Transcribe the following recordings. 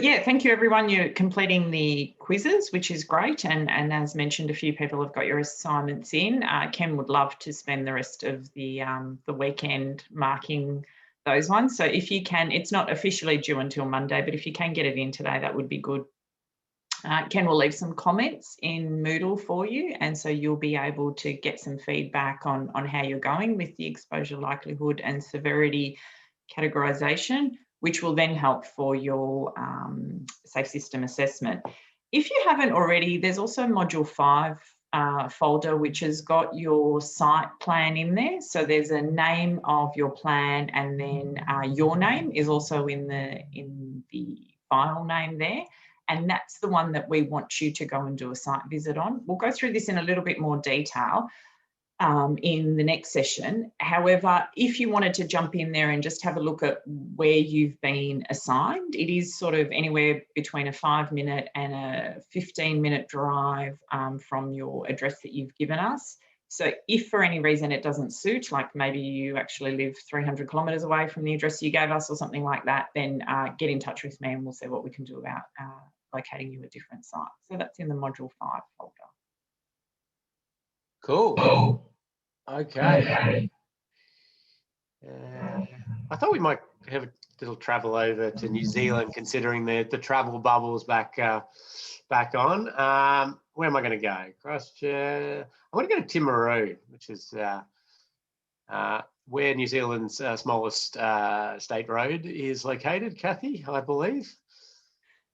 yeah, thank you everyone. You're completing the quizzes, which is great. And as mentioned, a few people have got your assignments in. Ken would love to spend the rest of the weekend marking those ones. So if you can, it's not officially due until Monday, but if you can get it in today, that would be good. Ken will leave some comments in Moodle for you, and so you'll be able to get some feedback on how you're going with the exposure likelihood and severity categorisation, which will then help for your safe system assessment. If you haven't already, there's also Module 5 folder, which has got your site plan in there. So there's a name of your plan, and then your name is also in the file name there. And that's the one that we want you to go and do a site visit on. We'll go through this in a little bit more detail in the next session. However, if you wanted to jump in there and just have a look at where you've been assigned, it is sort of anywhere between a 5-minute and a 15-minute drive from your address that you've given us. So if for any reason it doesn't suit, like maybe you actually live 300 kilometres away from the address you gave us or something like that, then get in touch with me and we'll see what we can do about locating you a different site. So that's in the Module 5 folder. Cool. Okay. I thought we might have a little travel over to New Zealand, considering the travel bubbles back on. Where am I going to go? Christchurch. I want to go to Timaru, which is where New Zealand's smallest state road is located. Kathy, I believe.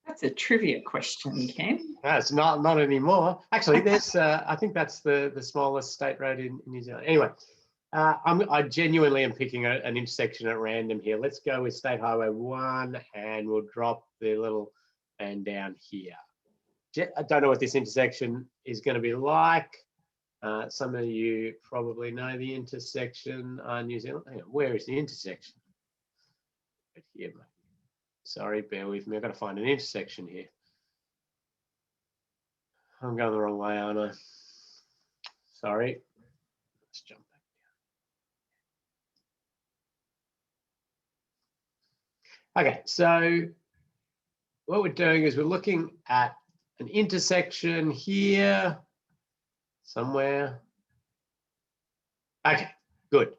That's a trivia question, Ken. No, it's not anymore. Actually, there's I think that's the smallest state road in New Zealand. Anyway, I genuinely am picking an intersection at random here. Let's go with State Highway 1, and we'll drop the little van down here. I don't know what this intersection is going to be like. Some of you probably know the intersection on New Zealand. Hang on, where is the intersection? Right here, mate. Sorry, bear with me. I've got to find an intersection here. I'm going the wrong way, aren't I? Sorry. Let's jump back down. Okay, so what we're doing is we're looking at an intersection here somewhere. Okay, good.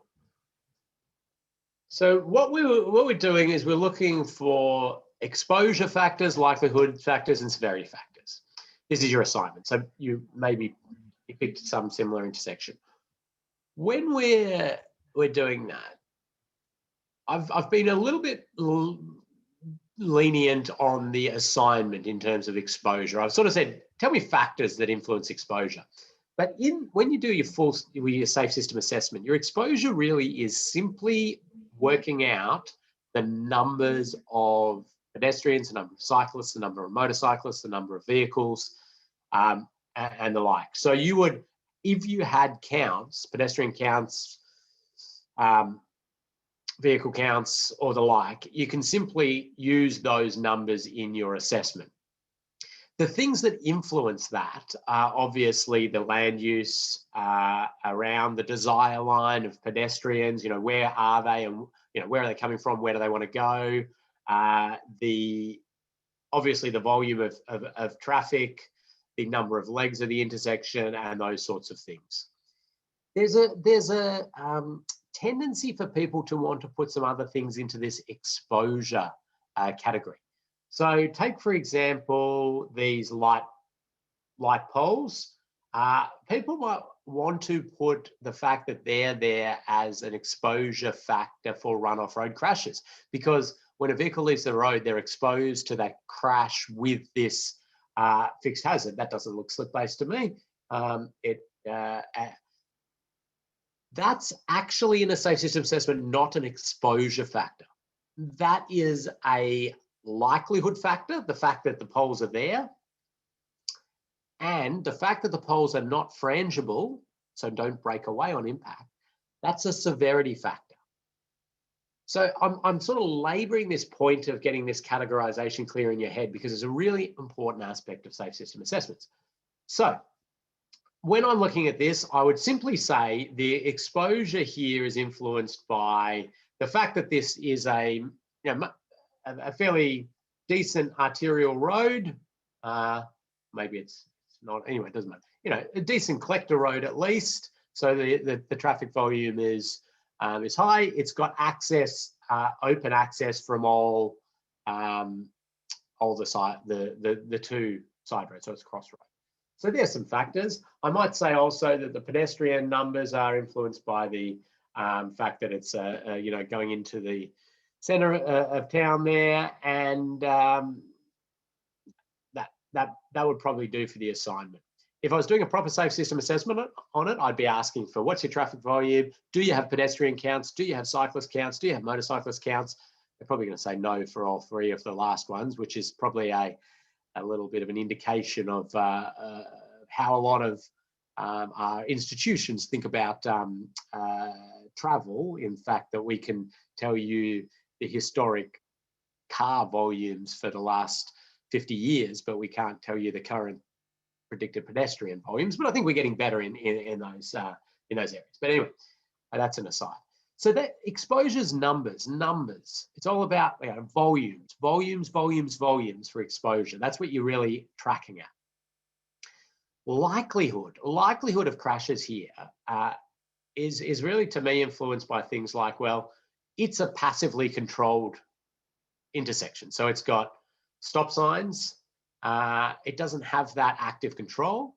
So what we're doing is we're looking for exposure factors, likelihood factors, and severity factors. This is your assignment. So you picked some similar intersection. When we're doing that, I've been a little bit lenient on the assignment in terms of exposure. I've sort of said, tell me factors that influence exposure. But when you do your safe system assessment, your exposure really is simply working out the numbers of pedestrians, the number of cyclists, the number of motorcyclists, the number of vehicles, and the like. So you would, if you had counts, pedestrian counts, vehicle counts, or the like, you can simply use those numbers in your assessment. The things that influence that are obviously the land use around the desire line of pedestrians. Where are they, and where are they coming from? Where do they want to go? Obviously the volume of traffic, the number of legs of the intersection, and those sorts of things. There's a tendency for people to want to put some other things into this exposure category. So take, for example, these light poles. People might want to put the fact that they're there as an exposure factor for run-off road crashes, because when a vehicle leaves the road, they're exposed to that crash with this fixed hazard. That doesn't look slip-based to me. That's actually in a safe system assessment, not an exposure factor. That is a likelihood factor, the fact that the poles are there, and the fact that the poles are not frangible, so don't break away on impact. That's a severity factor. So I'm sort of laboring this point of getting this categorization clear in your head, because it's a really important aspect of safe system assessments. So when I'm looking at this, I would simply say the exposure here is influenced by the fact that this is a fairly decent arterial road. Maybe it's not, anyway, it doesn't matter. You know, a decent collector road at least. So the traffic volume is high. It's got access, open access from all the side, the two side roads, so it's crossroad. So there's some factors. I might say also that the pedestrian numbers are influenced by the fact that it's you know, going into the centre of town there, and that would probably do for the assignment. If I was doing a proper safe system assessment on it, I'd be asking for what's your traffic volume? Do you have pedestrian counts? Do you have cyclist counts? Do you have motorcyclist counts? They're probably going to say no for all three of the last ones, which is probably a little bit of an indication of how a lot of our institutions think about travel. In fact, that we can tell you the historic car volumes for the last 50 years, but we can't tell you the current predicted pedestrian volumes. But I think we're getting better in those areas. But anyway, that's an aside. So that exposures, numbers. It's all about, you know, volumes for exposure. That's what you're really tracking at. Likelihood of crashes here is really, to me, influenced by things like, well, it's a passively controlled intersection. So it's got stop signs. It doesn't have that active control.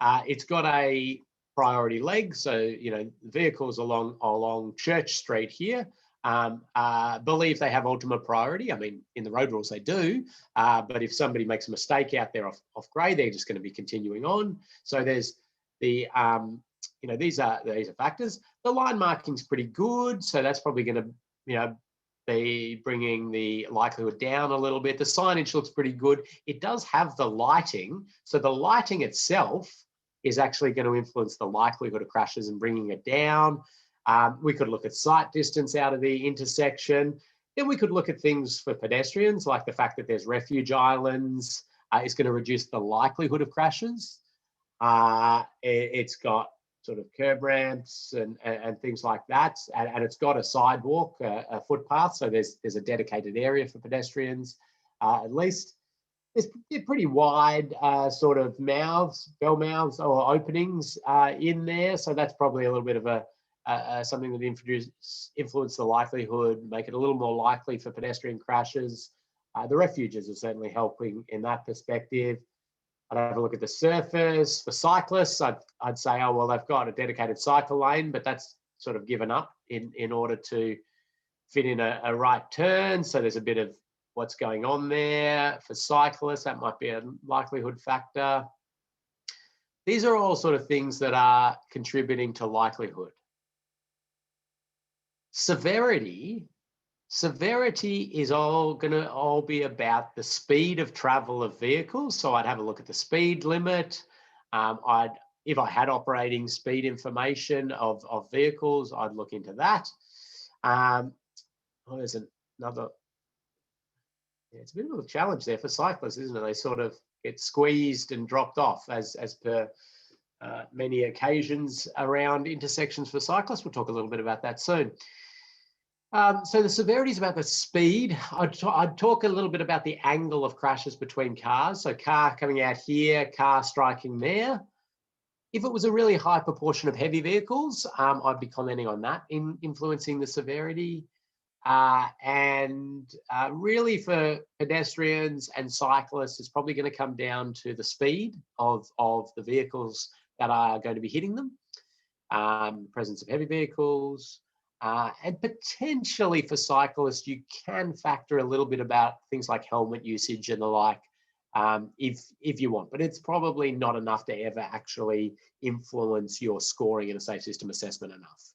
It's got a priority leg. So, you know, vehicles along Church Street here believe they have ultimate priority. I mean, in the road rules they do, but if somebody makes a mistake out there off grade, they're just going to be continuing on. So there's the, you know, these are factors. The line marking's pretty good, so that's probably going to, you know, be bringing the likelihood down a little bit. The signage looks pretty good. It does have the lighting, so the lighting itself is actually going to influence the likelihood of crashes and bringing it down. We could look at sight distance out of the intersection. Then we could look at things for pedestrians, like the fact that there's refuge islands is going to reduce the likelihood of crashes. It's got sort of curb ramps and things like that, and it's got a sidewalk, a footpath, so there's a dedicated area for pedestrians, at least. There's pretty wide sort of bell mouths or openings in there, so that's probably a little bit of something that influence the likelihood, make it a little more likely for pedestrian crashes. The refuges are certainly helping in that perspective. I'd have a look at the surface. For cyclists, I'd say, oh, well, they've got a dedicated cycle lane, but that's sort of given up in order to fit in a right turn. So there's a bit of what's going on there. For cyclists, that might be a likelihood factor. These are all sort of things that are contributing to likelihood. Severity is going to be about the speed of travel of vehicles. So I'd have a look at the speed limit. If I had operating speed information of vehicles, I'd look into that. There's another. Yeah, it's a bit of a challenge there for cyclists, isn't it? They sort of get squeezed and dropped off as per many occasions around intersections for cyclists. We'll talk a little bit about that soon. So the severity is about the speed. I'd talk a little bit about the angle of crashes between cars. So car coming out here, car striking there. If it was a really high proportion of heavy vehicles, I'd be commenting on that influencing the severity. And really for pedestrians and cyclists, it's probably going to come down to the speed of the vehicles that are going to be hitting them, presence of heavy vehicles, and potentially for cyclists, you can factor a little bit about things like helmet usage and the like, if you want, but it's probably not enough to ever actually influence your scoring in a safe system assessment enough.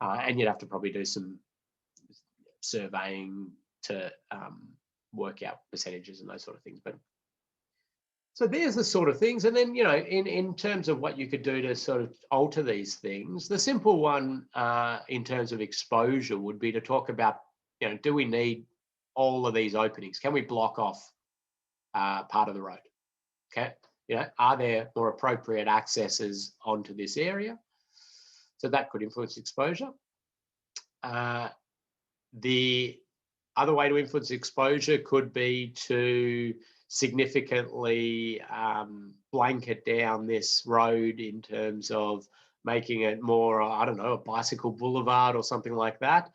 And you'd have to probably do some surveying to work out percentages and those sort of things. But so there's the sort of things. And then, you know, in terms of what you could do to sort of alter these things, the simple one in terms of exposure would be to talk about, you know, do we need all of these openings? Can we block off part of the road? Okay, you know, are there more appropriate accesses onto this area? So that could influence exposure. The Other way to influence exposure could be to significantly blanket down this road in terms of making it more, I don't know, a bicycle boulevard or something like that.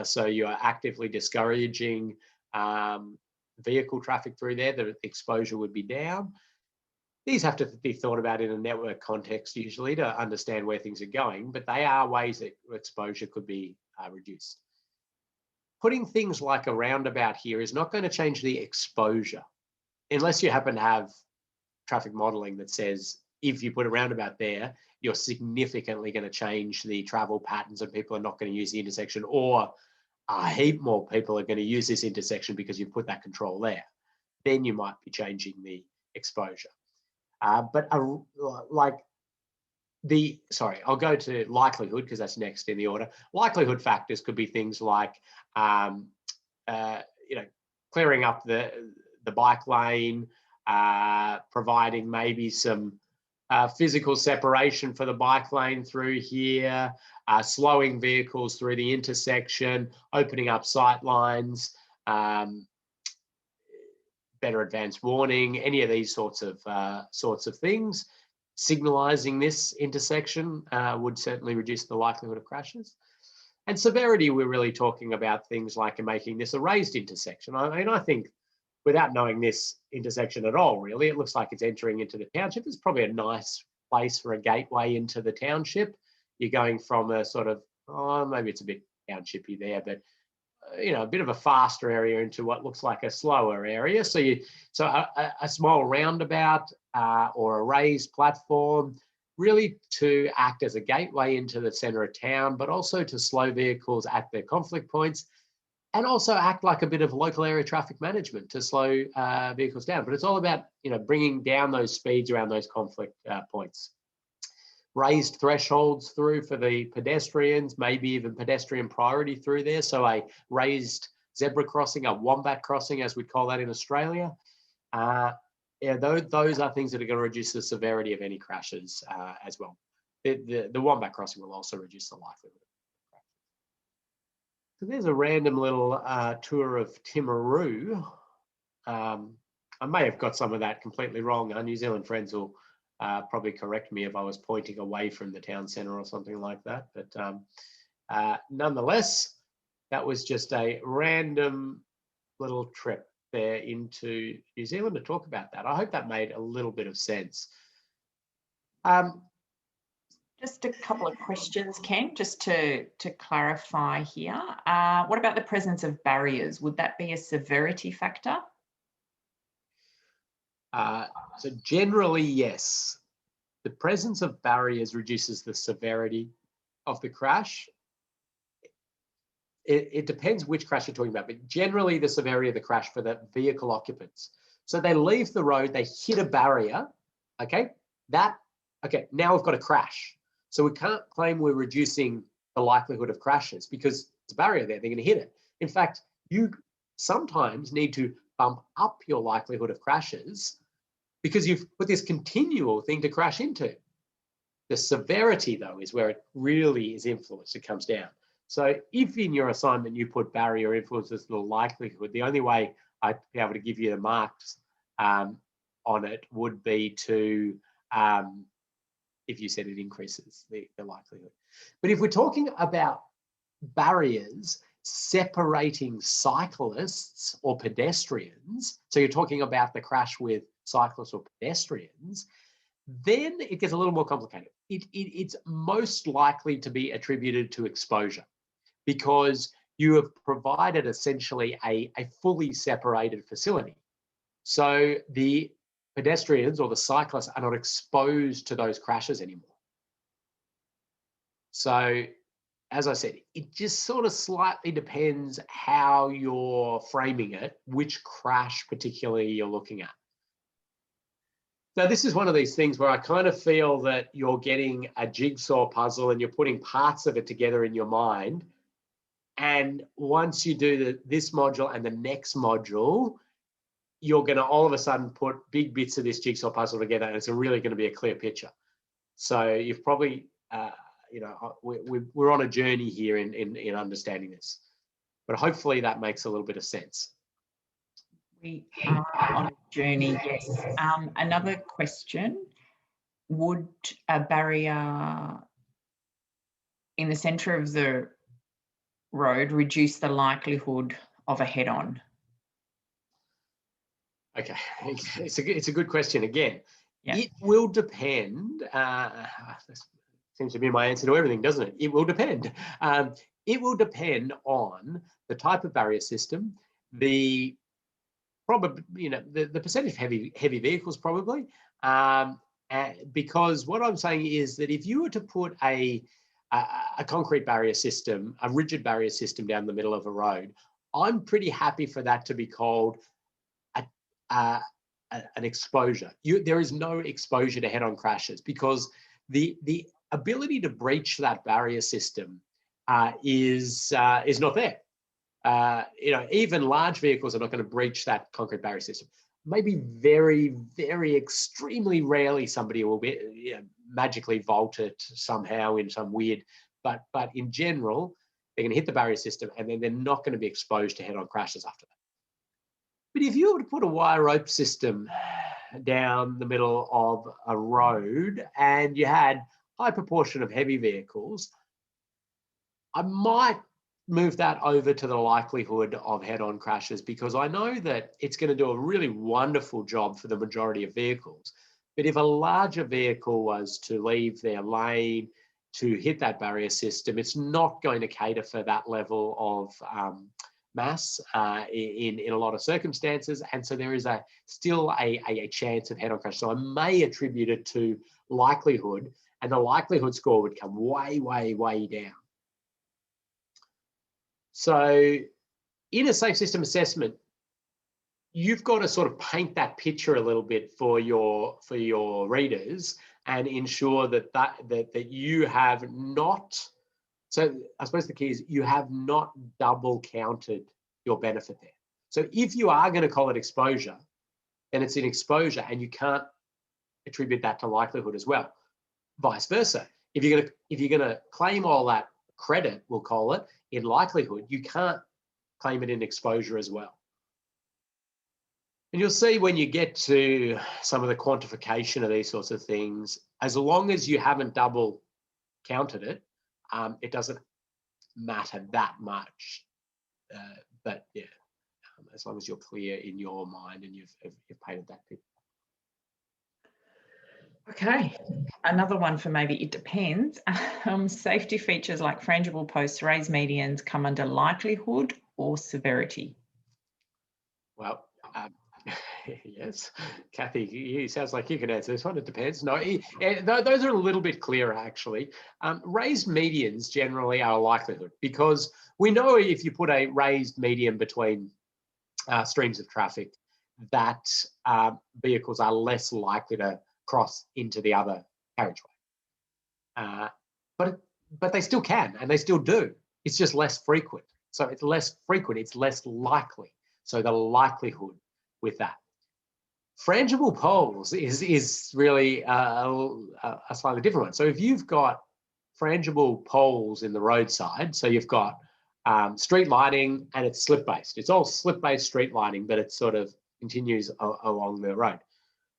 So you are actively discouraging vehicle traffic through there, the exposure would be down. These have to be thought about in a network context usually to understand where things are going, but they are ways that exposure could be reduced. Putting things like a roundabout here is not going to change the exposure, unless you happen to have traffic modeling that says if you put a roundabout there, you're significantly going to change the travel patterns and people are not going to use the intersection, or a heap more people are going to use this intersection because you put that control there. Then you might be changing the exposure. I'll go to likelihood because that's next in the order. Likelihood factors could be things like, clearing up the bike lane, providing maybe some physical separation for the bike lane through here, slowing vehicles through the intersection, opening up sight lines, better advanced warning, any of these sorts of things. Signalizing this intersection would certainly reduce the likelihood of crashes. And severity, we're really talking about things like making this a raised intersection. I mean, I think without knowing this intersection at all, really, it looks like it's entering into the township. It's probably a nice place for a gateway into the township. You're going from a sort of, maybe it's a bit townshipy there, but a bit of a faster area into what looks like a slower area. So a small roundabout or a raised platform, really to act as a gateway into the centre of town, but also to slow vehicles at their conflict points, and also act like a bit of local area traffic management to slow vehicles down. But it's all about bringing down those speeds around those conflict points. Raised thresholds through for the pedestrians, maybe even pedestrian priority through there. So a raised zebra crossing, a wombat crossing, as we call that in Australia. Those are things that are going to reduce the severity of any crashes as well. The wombat crossing will also reduce the likelihood of crashes. So there's a random little tour of Timaru. I may have got some of that completely wrong. Our New Zealand friends will probably correct me if I was pointing away from the town centre or something like that. But nonetheless, that was just a random little trip there into New Zealand to talk about that. I hope that made a little bit of sense. Just a couple of questions, Ken, just to clarify here. What about the presence of barriers? Would that be a severity factor? So generally, yes. The presence of barriers reduces the severity of the crash. It depends which crash you're talking about, but generally the severity of the crash for the vehicle occupants. So they leave the road, they hit a barrier, okay? Now we've got a crash. So we can't claim we're reducing the likelihood of crashes because there's a barrier there, they're gonna hit it. In fact, you sometimes need to bump up your likelihood of crashes because you've put this continual thing to crash into. The severity, though, is where it really is influenced, it comes down. So if in your assignment you put barrier influences the likelihood, the only way I'd be able to give you the marks on it would be to, if you said it increases the likelihood. But if we're talking about barriers separating cyclists or pedestrians, so you're talking about the crash with cyclists or pedestrians, then it gets a little more complicated. It's most likely to be attributed to exposure because you have provided essentially a fully separated facility. So the pedestrians or the cyclists are not exposed to those crashes anymore. So as I said, it just sort of slightly depends how you're framing it, which crash particularly you're looking at. Now, this is one of these things where I kind of feel that you're getting a jigsaw puzzle and you're putting parts of it together in your mind. And once you do this module and the next module, you're going to all of a sudden put big bits of this jigsaw puzzle together and it's really going to be a clear picture. So you've probably, we're on a journey here in understanding this. But hopefully that makes a little bit of sense. We are on a journey, yes. Another question, would a barrier in the centre of the road reduce the likelihood of a head-on? Okay, it's a good question again. Yeah. It will depend. This seems to be my answer to everything, doesn't it? It will depend. It will depend on the type of barrier system, the the percentage of heavy vehicles probably, because what I'm saying is that if you were to put a concrete barrier system, a rigid barrier system down the middle of a road, I'm pretty happy for that to be called an exposure. There is no exposure to head-on crashes because the ability to breach that barrier system is not there. Even large vehicles are not going to breach that concrete barrier system. Maybe very, very extremely rarely somebody will be magically vault it somehow in some weird, but in general, they're going to hit the barrier system and then they're not going to be exposed to head-on crashes after that. But if you were to put a wire rope system down the middle of a road and you had a high proportion of heavy vehicles, I might move that over to the likelihood of head-on crashes because I know that it's going to do a really wonderful job for the majority of vehicles. But if a larger vehicle was to leave their lane to hit that barrier system, it's not going to cater for that level of mass in a lot of circumstances, and so there is still a chance of head-on crash. So I may attribute it to likelihood, and the likelihood score would come way, way, way down. So in a safe system assessment, you've got to sort of paint that picture a little bit for your readers and ensure that you have not. So I suppose the key is you have not double counted your benefit there. So if you are going to call it exposure, then it's an exposure and you can't attribute that to likelihood as well. Vice versa. If you're going to claim all that credit, we'll call it, in likelihood, you can't claim it in exposure as well. And you'll see when you get to some of the quantification of these sorts of things, as long as you haven't double counted it, it doesn't matter that much, but yeah, as long as you're clear in your mind and you've painted that picture. Okay, another one for maybe it depends. Safety features like frangible posts, raised medians come under likelihood or severity? Well, yes, Kathy, you sounds like you can answer this one. It depends. No, those are a little bit clearer actually. Raised medians generally are a likelihood because we know if you put a raised median between streams of traffic, that vehicles are less likely to cross into the other carriageway. But they still can, and they still do. It's just less frequent. So it's less frequent, it's less likely. So the likelihood with that. Frangible poles is really a slightly different one. So if you've got frangible poles in the roadside, so you've got street lighting and it's slip-based. It's all slip-based street lighting, but it sort of continues along the road.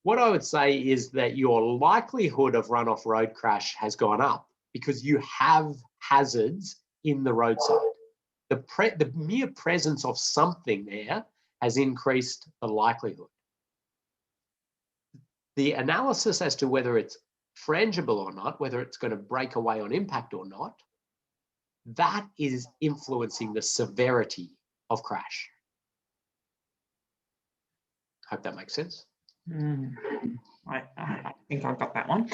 What I would say is that your likelihood of run-off road crash has gone up because you have hazards in the roadside. The mere presence of something there has increased the likelihood. The analysis as to whether it's frangible or not, whether it's going to break away on impact or not, that is influencing the severity of crash. Hope that makes sense. I think I've got that one.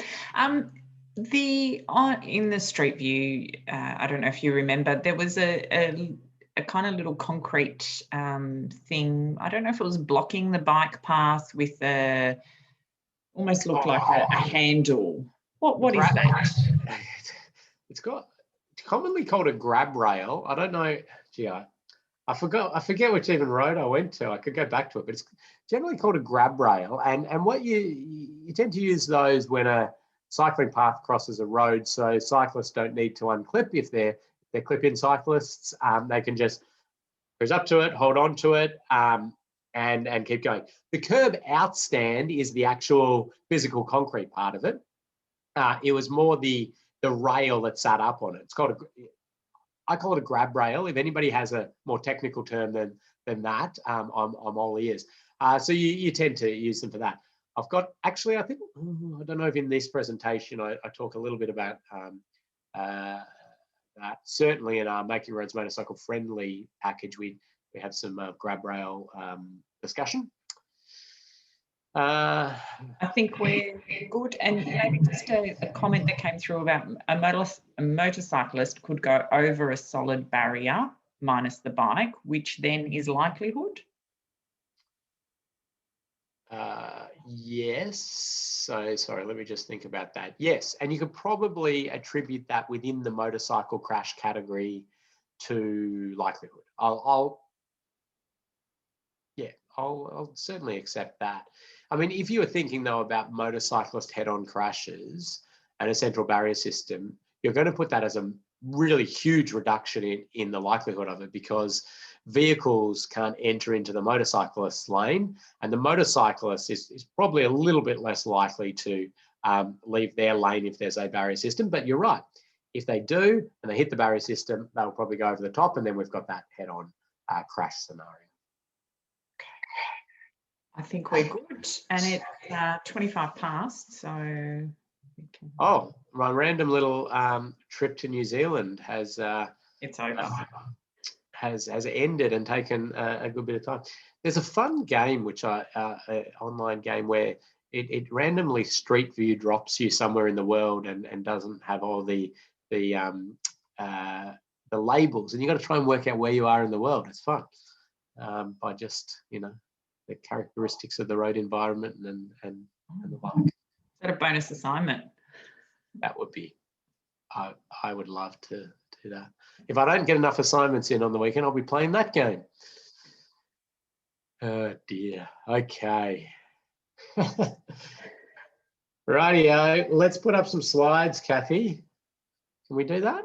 In the street view, I don't know if you remember, there was a kind of little concrete thing. I don't know if it was blocking the bike path with almost looked like a handle. What is that? It's commonly called a grab rail. I don't know. Gee, I forget which even road I went to. I could go back to it, but it's generally called a grab rail. And what you tend to use those when a cycling path crosses a road, so cyclists don't need to unclip. If they're clip-in cyclists, they can just cruise up to it, hold on to it, and keep going. The curb outstand is the actual physical concrete part of it. It was more the rail that sat up on it. It's called I call it a grab rail. If anybody has a more technical term than that, I'm all ears. So you tend to use them for that. I've got, actually, I think, I don't know if in this presentation I talk a little bit about that. Certainly in our Making Roads Motorcycle Friendly package, we have some grab rail discussion. I think we're good. And maybe just a comment that came through about a motorcyclist could go over a solid barrier minus the bike, which then is likelihood. Yes. So sorry, let me just think about that. Yes, and you could probably attribute that within the motorcycle crash category to likelihood. I'll certainly accept that. I mean, if you were thinking though about motorcyclist head-on crashes and a central barrier system, you're going to put that as a really huge reduction in the likelihood of it, because vehicles can't enter into the motorcyclist's lane, and the motorcyclist is probably a little bit less likely to leave their lane if there's a barrier system. But you're right, if they do and they hit the barrier system, they'll probably go over the top, and then we've got that head-on crash scenario. I think we're good, and it's 25 past, so we can... Oh, my random little trip to New Zealand has it's over. Has ended and taken a good bit of time. There's a fun game which an online game where it randomly street view drops you somewhere in the world and doesn't have all the labels, and you got to try and work out where you are in the world. It's fun by just, you know, the characteristics of the road environment and the like. Is that a bonus assignment? That would be, I would love to do that. If I don't get enough assignments in on the weekend, I'll be playing that game. Oh dear. Okay. Rightio. Let's put up some slides, Kathy. Can we do that?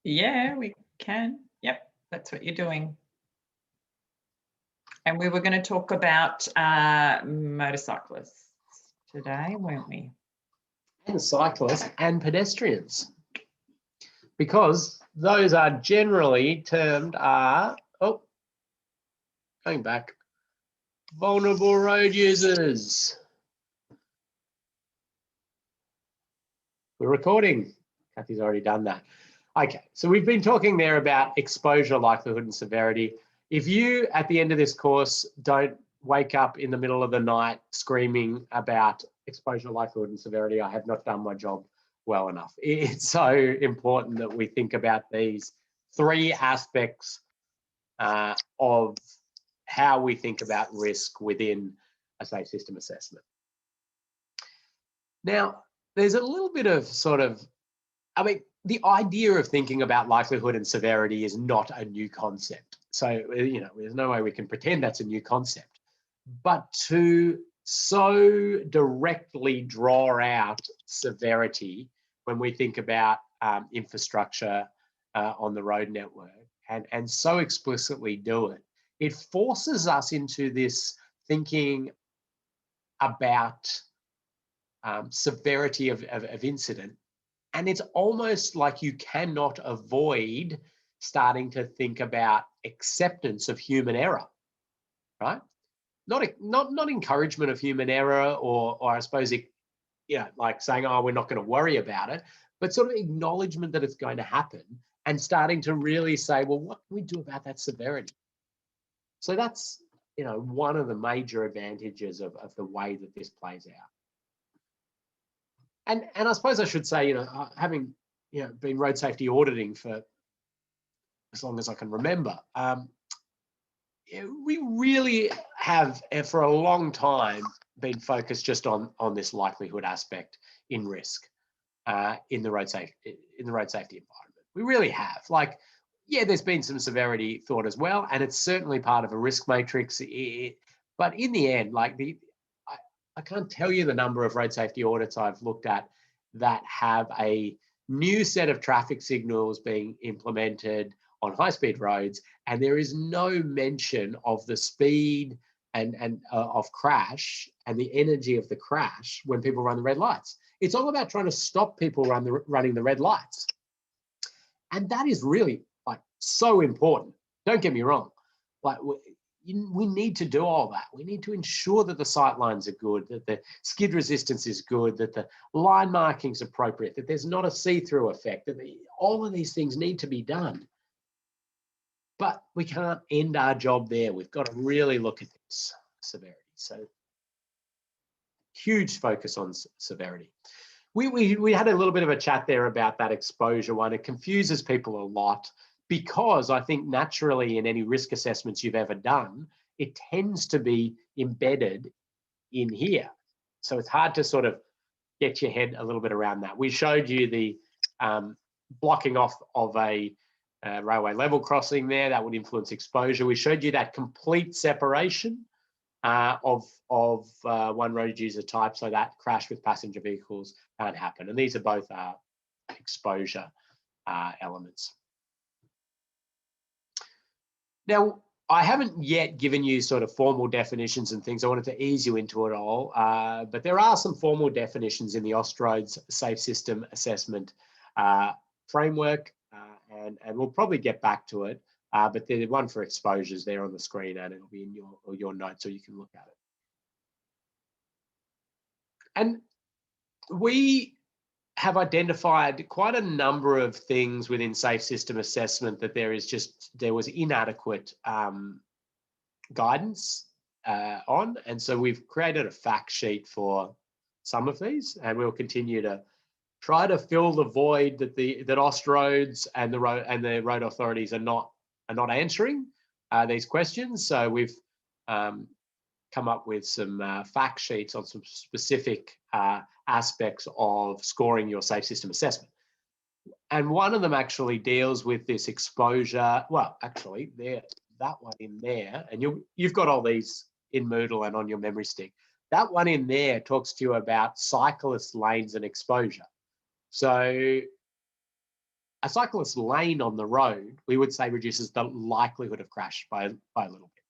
Yeah, we can. Yep, that's what you're doing. And we were going to talk about motorcyclists today, weren't we? And cyclists and pedestrians, because those are generally termed going back, vulnerable road users. We're recording. Kathy's already done that. Okay, so we've been talking there about exposure, likelihood, and severity. If you, at the end of this course, don't wake up in the middle of the night screaming about exposure, likelihood, and severity, I have not done my job well enough. It's so important that we think about these three aspects of how we think about risk within a safe system assessment. Now, there's a little bit of the idea of thinking about likelihood and severity is not a new concept. So, you know, there's no way we can pretend that's a new concept. But to so directly draw out severity when we think about infrastructure on the road network and so explicitly do it, it forces us into this thinking about severity of incident. And it's almost like you cannot avoid starting to think about acceptance of human error, right? Not encouragement of human error, or I suppose it, you know, like saying, oh, we're not going to worry about it, but sort of acknowledgement that it's going to happen and starting to really say, well, what can we do about that severity? So that's, you know, one of the major advantages of the way that this plays out. And I suppose I should say, you know, having, you know, been road safety auditing for as long as I can remember, we really have, for a long time, been focused just on this likelihood aspect in risk in the road safety environment. We really have. Like, yeah, there's been some severity thought as well, and it's certainly part of a risk matrix. But in the end, like I can't tell you the number of road safety audits I've looked at that have a new set of traffic signals being implemented on high-speed roads, and there is no mention of the speed and of crash and the energy of the crash when people run the red lights. It's all about trying to stop people running the red lights. And that is really like so important. Don't get me wrong. Like we need to do all that. We need to ensure that the sight lines are good, that the skid resistance is good, that the line marking is appropriate, that there's not a see-through effect, that all of these things need to be done. But we can't end our job there. We've got to really look at this severity. So huge focus on severity. We had a little bit of a chat there about that exposure one. It confuses people a lot because I think naturally in any risk assessments you've ever done, it tends to be embedded in here. So it's hard to sort of get your head a little bit around that. We showed you the blocking off of a railway level crossing there. That would influence exposure. We showed you that complete separation of one road user type, so that crash with passenger vehicles can't happen. And these are both exposure elements. Now, I haven't yet given you sort of formal definitions and things. I wanted to ease you into it all, but there are some formal definitions in the Austroads Safe System Assessment framework, and we'll probably get back to it. But there's one for exposures there on the screen, and it'll be in your notes so you can look at it. And we have identified quite a number of things within safe system assessment that there was inadequate guidance on, and so we've created a fact sheet for some of these, and we'll continue to try to fill the void that Austroads and the road authorities are not answering these questions. So we've come up with some fact sheets on some specific aspects of scoring your safe system assessment. And one of them actually deals with this exposure. Well, actually, that one in there, and you've got all these in Moodle and on your memory stick. That one in there talks to you about cyclist lanes and exposure. So a cyclist lane on the road, we would say reduces the likelihood of crash by a little bit.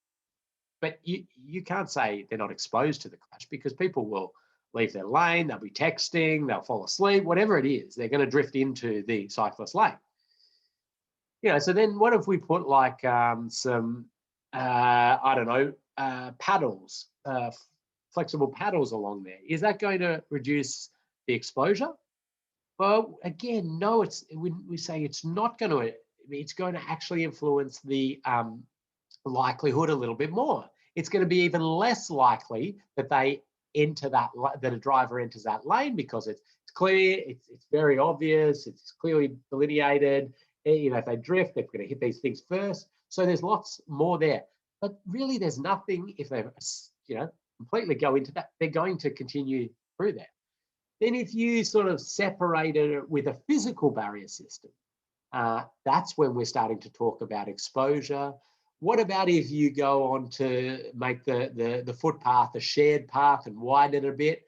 But you can't say they're not exposed to the crash, because people will leave their lane, they'll be texting, they'll fall asleep, whatever it is, they're going to drift into the cyclist lane. So then what if we put like some, I don't know, paddles, flexible paddles along there? Is that going to reduce the exposure? Well, again, no, we say it's not going to, it's going to actually influence the likelihood a little bit more. It's going to be even less likely that a driver enters that lane, because it's clear, it's very obvious, it's clearly delineated. If they drift, they're going to hit these things first. So there's lots more there. But really, there's nothing, if they completely go into that, they're going to continue through that. Then if you sort of separate it with a physical barrier system, that's when we're starting to talk about exposure. What about if you go on to make the footpath a shared path and widen it a bit?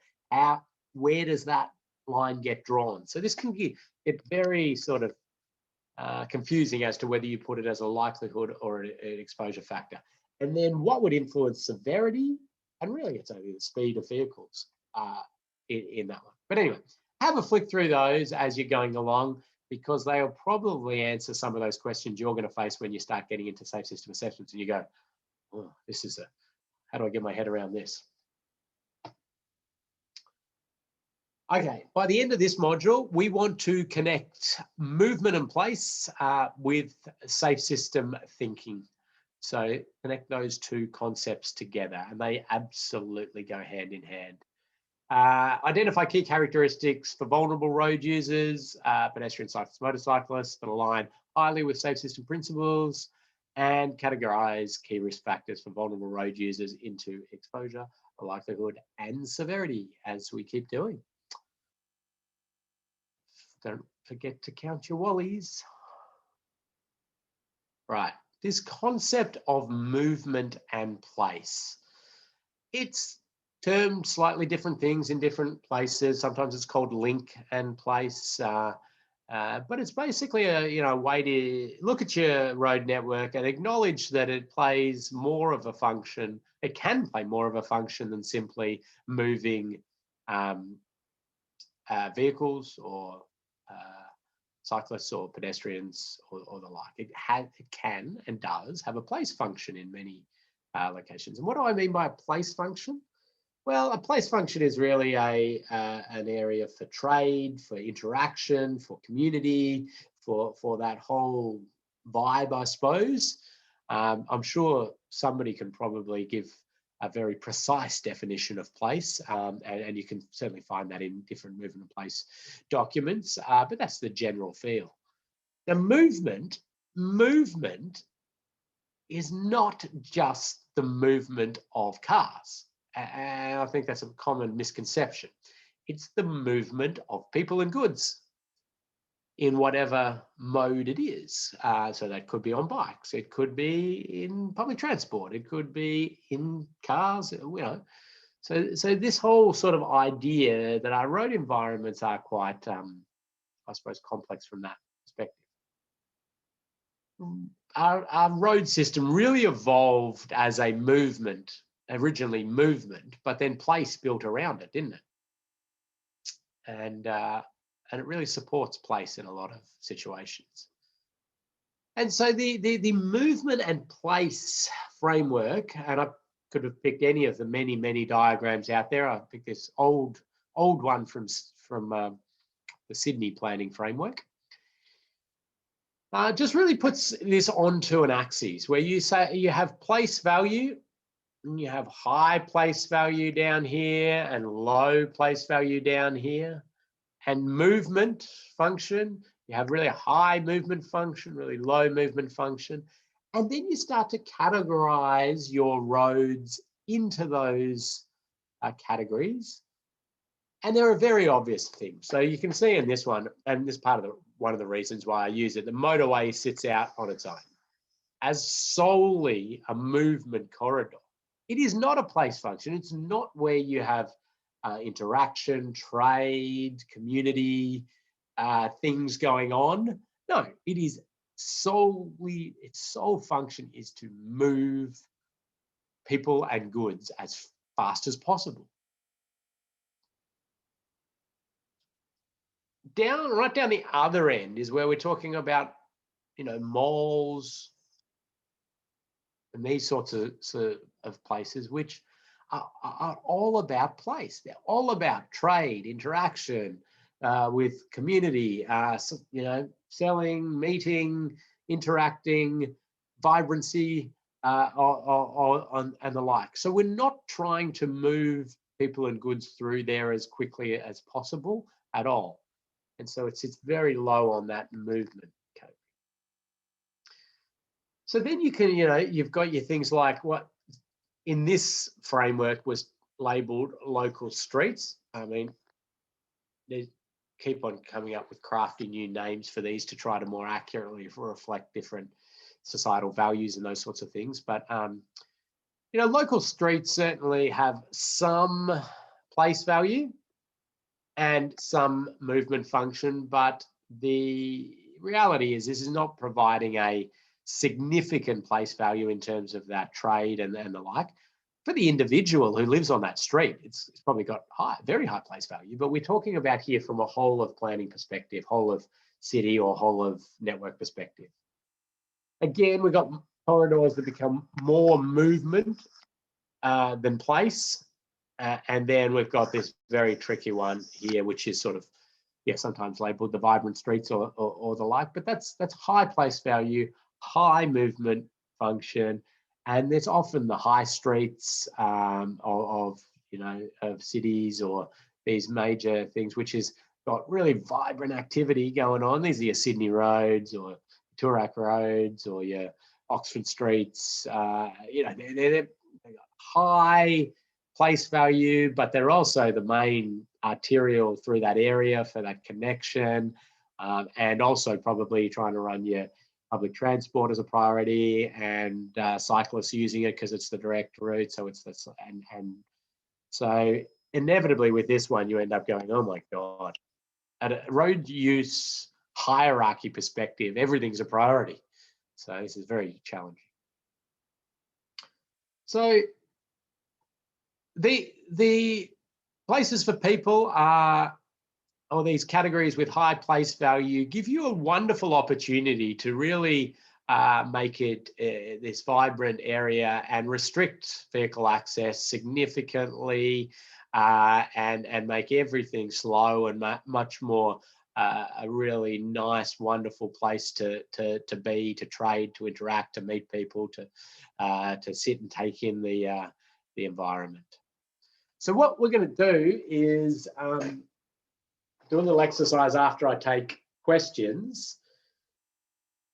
Where does that line get drawn? So this can get very sort of confusing as to whether you put it as a likelihood or an exposure factor. And then what would influence severity? And really, it's only the speed of vehicles in that one. But anyway, have a flick through those as you're going along, because they'll probably answer some of those questions you're going to face when you start getting into safe system assessments and you go, oh, how do I get my head around this? Okay, by the end of this module, we want to connect movement and place with safe system thinking. So connect those two concepts together, and they absolutely go hand in hand. Identify key characteristics for vulnerable road users, pedestrian, cyclists, motorcyclists that align highly with safe system principles, and categorize key risk factors for vulnerable road users into exposure, likelihood, and severity, as we keep doing. Don't forget to count your wallies. Right, this concept of movement and place. It's termed slightly different things in different places. Sometimes it's called link and place. But it's basically a way to look at your road network and acknowledge that it plays more of a function. It can play more of a function than simply moving vehicles or cyclists or pedestrians or the like. It can and does have a place function in many locations. And what do I mean by a place function? Well, a place function is really an area for trade, for interaction, for community, for that whole vibe, I suppose. I'm sure somebody can probably give a very precise definition of place, and you can certainly find that in different movement and place documents, but that's the general feel. Now, movement is not just the movement of cars. And I think that's a common misconception. It's the movement of people and goods in whatever mode it is. So that could be on bikes, it could be in public transport, it could be in cars, So this whole sort of idea that our road environments are quite, I suppose, complex from that perspective. Our road system really evolved as a movement, originally movement, but then place built around it, didn't it? And it really supports place in a lot of situations. And so the movement and place framework, and I could have picked any of the many diagrams out there. I picked this old one from the Sydney planning framework. Just really puts this onto an axis where you say you have place value, and you have high place value down here and low place value down here, and movement function. You have really a high movement function, really low movement function, and then you start to categorize your roads into those categories. And there are very obvious things. So you can see in this one, and this part of one of the reasons why I use it, the motorway sits out on its own as solely a movement corridor. It is not a place function. It's not where you have interaction, trade, community, things going on. No, it is solely, its sole function is to move people and goods as fast as possible. Right down the other end is where we're talking about, malls and these sorts of places, which are all about place. They're all about trade, interaction with community, selling, meeting, interacting, vibrancy, and the like. So we're not trying to move people and goods through there as quickly as possible at all. And so it sits very low on that movement category. So then you can, you've got your things like what in this framework was labeled local streets. I mean, they keep on coming up with crafty new names for these to try to more accurately reflect different societal values and those sorts of things. But, local streets certainly have some place value and some movement function, but the reality is this is not providing a significant place value in terms of that trade and the like. For the individual who lives on that street, it's probably got very high place value, but we're talking about here from a whole of planning perspective, whole of city or whole of network perspective. Again, we've got corridors that become more movement than place. And then we've got this very tricky one here, which is sort of, sometimes labeled the vibrant streets or the like, but that's high place value, high movement function, and it's often the high streets of cities or these major things, which has got really vibrant activity going on. These are your Sydney roads or Toorak roads or your Oxford streets. They're high place value, but they're also the main arterial through that area for that connection, and also probably trying to run your public transport as a priority, and cyclists using it because it's the direct route. So it's this, and so inevitably with this one, you end up going, oh my God, at a road use hierarchy perspective, everything's a priority. So this is very challenging. So the places for people are, or these categories with high place value, give you a wonderful opportunity to really make it this vibrant area and restrict vehicle access significantly, and make everything slow and much more a really nice, wonderful place to be, to trade, to interact, to meet people, to sit and take in the environment. So what we're going to do is do a little exercise after I take questions,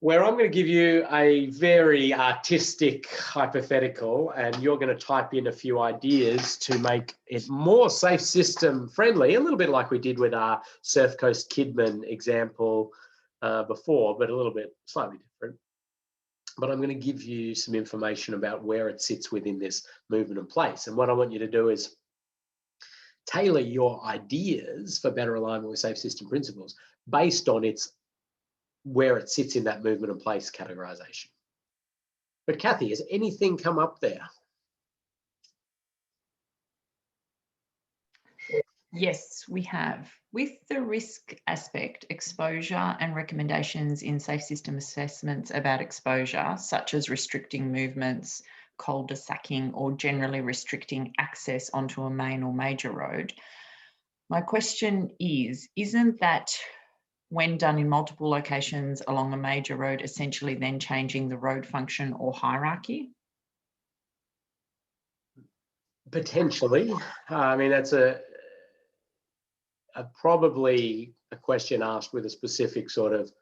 where I'm going to give you a very artistic hypothetical, and you're going to type in a few ideas to make it more safe system friendly, a little bit like we did with our Surf Coast Kidman example before, but a little bit slightly different. But I'm going to give you some information about where it sits within this movement and place. And what I want you to do is tailor your ideas for better alignment with safe system principles based on where it sits in that movement and place categorization. But Kathy, has anything come up there? Yes, we have. With the risk aspect, exposure and recommendations in safe system assessments about exposure, such as restricting movements, cul-de-sacking, or generally restricting access onto a main or major road. My question is, isn't that, when done in multiple locations along a major road, essentially then changing the road function or hierarchy? Potentially. I mean, that's probably a question asked with a specific sort of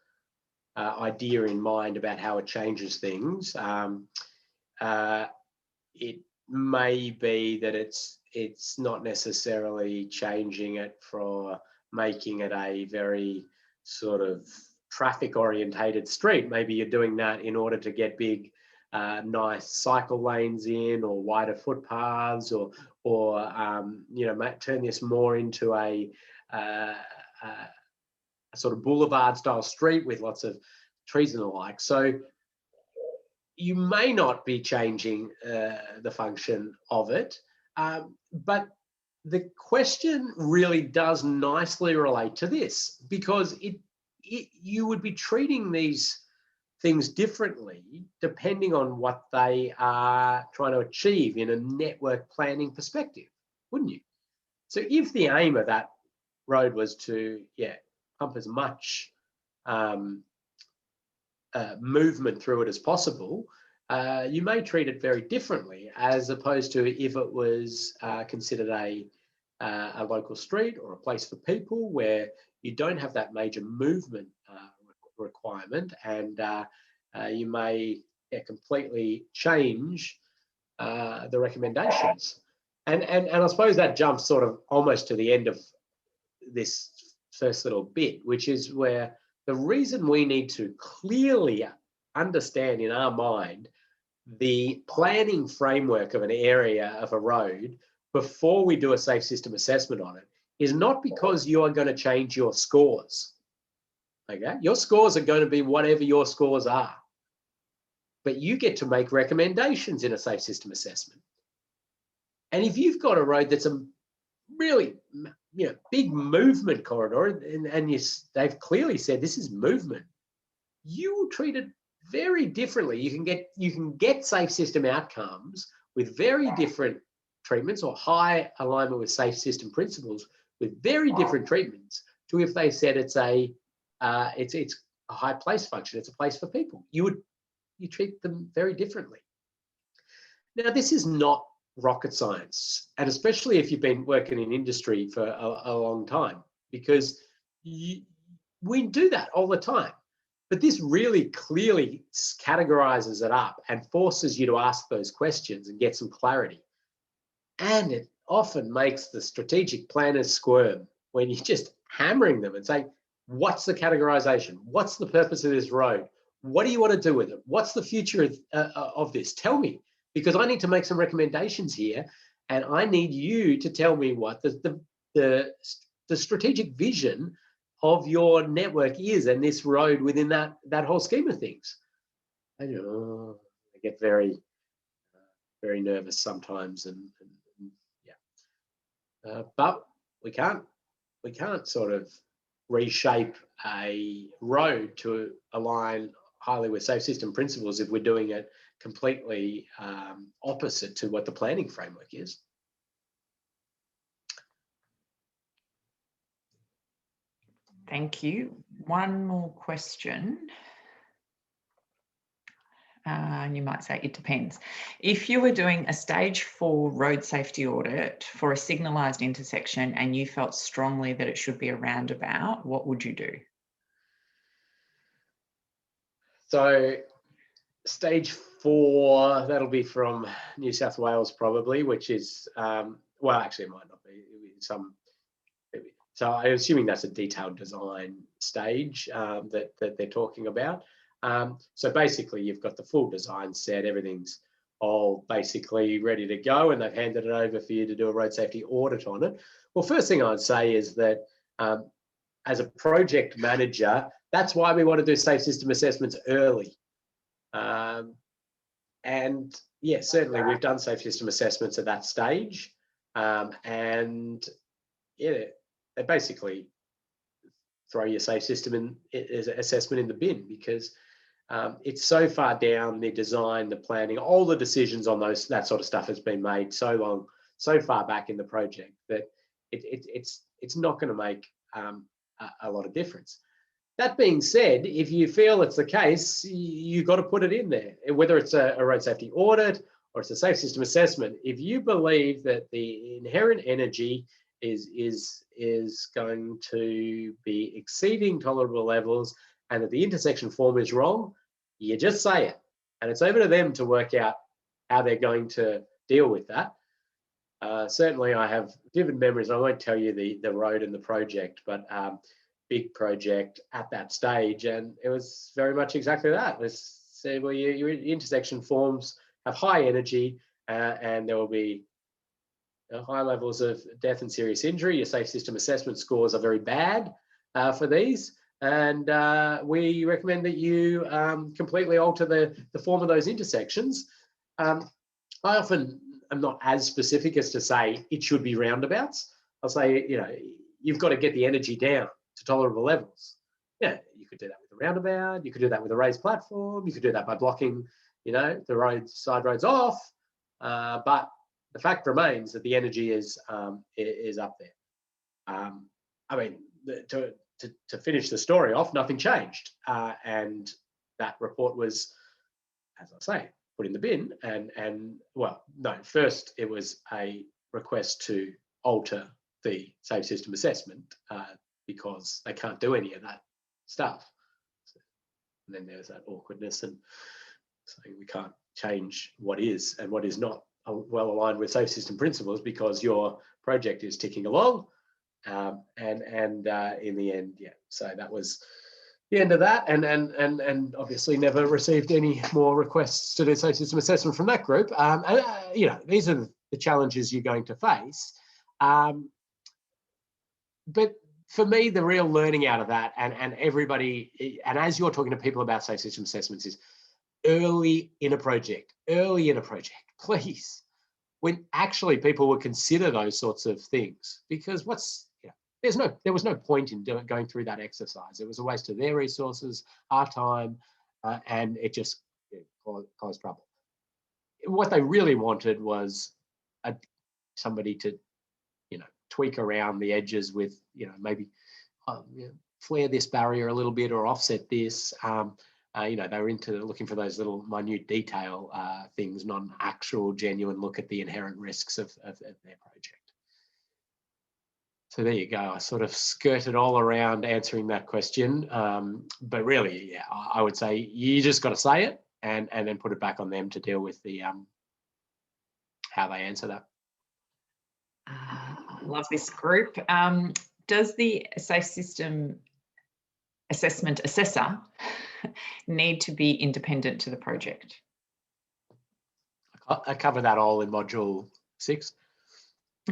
idea in mind about how it changes things. It may be that it's not necessarily changing it for making it a very sort of traffic orientated street. Maybe you're doing that in order to get big, nice cycle lanes in, or wider footpaths, or you know, turn this more into a sort of boulevard style street with lots of trees and the like. So you may not be changing the function of it, but the question really does nicely relate to this, because you would be treating these things differently depending on what they are trying to achieve in a network planning perspective, wouldn't you? So if the aim of that road was to, pump as much movement through it as possible, you may treat it very differently, as opposed to if it was considered a local street or a place for people where you don't have that major movement requirement, and you may completely change the recommendations. And I suppose that jumps sort of almost to the end of this first little bit, which is where the reason we need to clearly understand in our mind the planning framework of an area of a road before we do a safe system assessment on it is not because you are going to change your scores. Okay, your scores are going to be whatever your scores are, but you get to make recommendations in a safe system assessment. And if you've got a road that's a really, big movement corridor, and they've clearly said this is movement, you will treat it very differently. You can get safe system outcomes with very different treatments, or high alignment with safe system principles with very different treatments, to if they said it's a high place function, it's a place for people. You treat them very differently. Now, this is not rocket science, and especially if you've been working in industry for a long time, because we do that all the time. But this really clearly categorizes it up and forces you to ask those questions and get some clarity. And it often makes the strategic planners squirm when you're just hammering them and saying, what's the categorization? What's the purpose of this road? What do you want to do with it? What's the future of this? Tell me, because I need to make some recommendations here, and I need you to tell me what the strategic vision of your network is, and this road within that whole scheme of things. And I get very nervous sometimes, and yeah. But we can't sort of reshape a road to align highly with safe system principles if we're doing it completely opposite to what the planning framework is. Thank you. One more question. And you might say it depends. If you were doing a stage 4 road safety audit for a signalised intersection and you felt strongly that it should be a roundabout, what would you do? So stage 4, that'll be from New South Wales probably, which is, well, actually it might not be, some. So I'm assuming that's a detailed design stage that they're talking about. So basically you've got the full design set, everything's all basically ready to go, and they've handed it over for you to do a road safety audit on it. Well, first thing I'd say is that as a project manager, that's why we want to do safe system assessments early. And yeah, certainly we've done safe system assessments at that stage. And yeah, they basically throw your safe system assessment in the bin, because it's so far down the design, the planning, all the decisions on that sort of stuff has been made so far back in the project that it's not going to make a lot of difference. That being said, if you feel it's the case, you've got to put it in there, whether it's a road safety audit or it's a safe system assessment. If you believe that the inherent energy is going to be exceeding tolerable levels and that the intersection form is wrong, you just say it. And it's over to them to work out how they're going to deal with that. Certainly I have vivid memories. I won't tell you the road and the project, but big project at that stage, and it was very much exactly that. Let's say, well, your intersection forms have high energy and there will be high levels of death and serious injury. Your safe system assessment scores are very bad for these, and we recommend that you completely alter the form of those intersections. I often am not as specific as to say it should be roundabouts. I'll say, you've got to get the energy down to tolerable levels. Yeah, you could do that with a roundabout, you could do that with a raised platform, you could do that by blocking, the side roads off, but the fact remains that the energy is up there. I mean, to finish the story off, nothing changed, and that report was, as I say, put in the bin. And well, no, first it was a request to alter the safe system assessment because they can't do any of that stuff. And then there's that awkwardness and saying we can't change what is and what is not well aligned with safe system principles because your project is ticking along. And in the end, yeah, so that was the end of that, and obviously never received any more requests to do safe system assessment from that group. These are the challenges you're going to face. But for me, the real learning out of that, and everybody, and as you're talking to people about safe system assessments, is early in a project, please, when actually people would consider those sorts of things, because there was no point in going through that exercise. It was a waste of their resources, our time, and it just caused trouble. What they really wanted was somebody to, tweak around the edges with, maybe flare this barrier a little bit or offset this. They were into looking for those little minute detail things, not an actual genuine look at the inherent risks of their project. So there you go. I sort of skirted all around answering that question. But really, yeah, I would say you just got to say it and then put it back on them to deal with the how they answer that. Love this group. Does the safe system assessment assessor need to be independent to the project? I cover that all in module 6.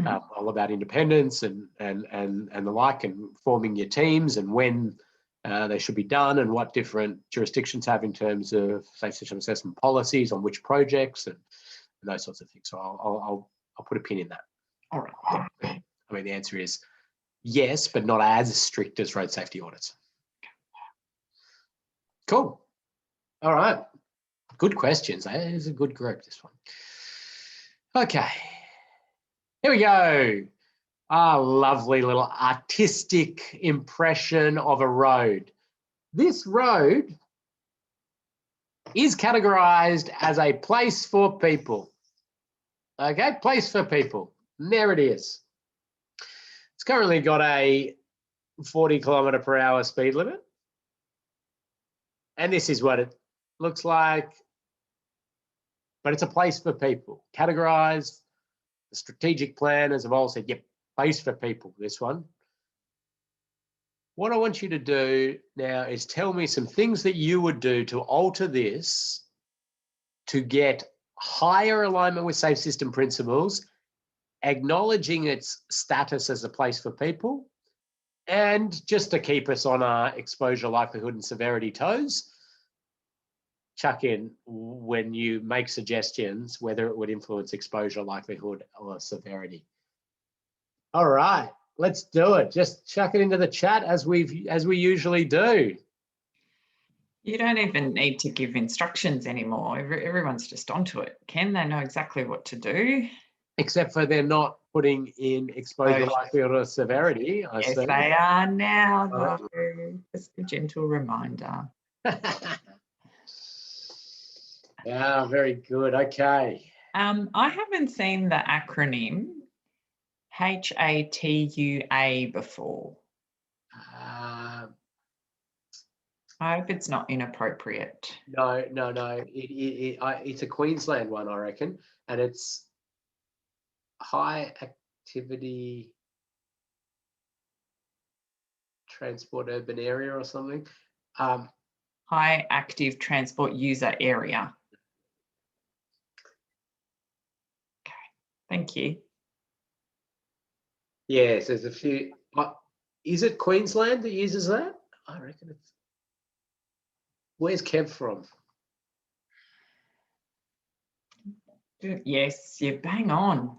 all about independence and the like, and forming your teams and when they should be done, and what different jurisdictions have in terms of safe system assessment policies on which projects and those sorts of things. So I'll put a pin in that. All right. I mean, the answer is yes, but not as strict as road safety audits. Cool. All right. Good questions. It is a good group, this one. Okay. Here we go. Lovely little artistic impression of a road. This road is categorized as a place for people. Okay, place for people. And there it is. It's currently got a 40km/h speed limit. And this is what it looks like. But it's a place for people. Categorized. The strategic plan, as I've all said, yep, place for people, this one. What I want you to do now is tell me some things that you would do to alter this to get higher alignment with safe system principles, acknowledging its status as a place for people, and just to keep us on our exposure, likelihood, and severity toes, chuck in when you make suggestions whether it would influence exposure, likelihood, or severity. All right, let's do it. Just chuck it into the chat as we usually do. You don't even need to give instructions anymore. Everyone's just onto it. Ken, they know exactly what to do. Except for they're not putting in exposure, likelihood, or severity. Yes, they are now, though. Just a gentle reminder. Yeah, very good. Okay. I haven't seen the acronym HATUA before. I hope it's not inappropriate. No. It's a Queensland one, I reckon, and it's high activity transport urban area or something. High active transport user area. Okay, thank you. Yes, there's a few. Is it Queensland that uses that? I reckon it's. Where's Kev from? Yes, you're bang on.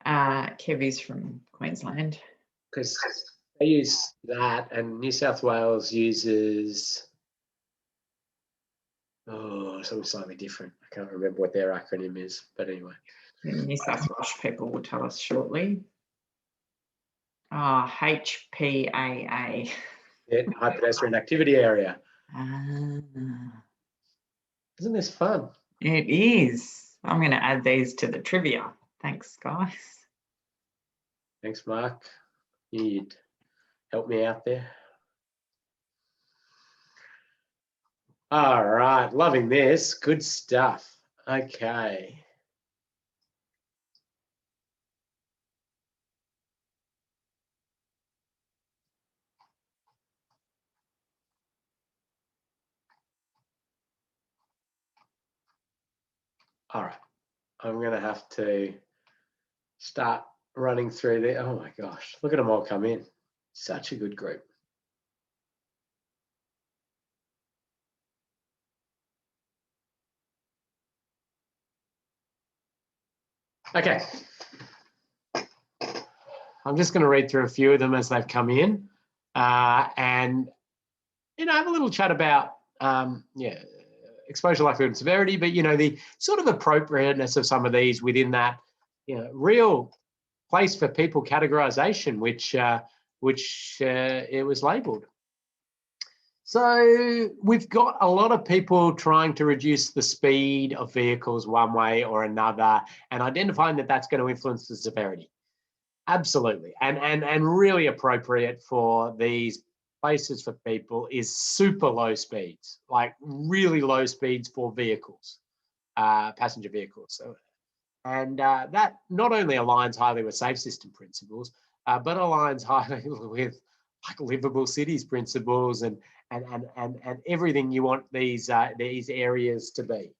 Kev is from Queensland. Because they use that, and New South Wales uses something slightly different. I can't remember what their acronym is, but anyway. The New South Wales people will tell us shortly. HPAA. Yeah, high pedestrian activity area. Isn't this fun? It is. I'm going to add these to the trivia. Thanks, guys. Thanks, Mark. You'd help me out there. All right, loving this. Good stuff. Okay. All right, I'm going to have to start running through there. Oh my gosh, look at them all come in. Such a good group. Okay. I'm just going to read through a few of them as they've come in, and have a little chat about exposure, likelihood, and severity, but the sort of appropriateness of some of these within that real place for people categorization, which it was labelled. So we've got a lot of people trying to reduce the speed of vehicles one way or another, and identifying that that's going to influence the severity. Absolutely, and really appropriate for these places for people is super low speeds, like really low speeds for vehicles, passenger vehicles. So, and that not only aligns highly with safe system principles, but aligns highly with like livable cities principles and everything you want these areas to be.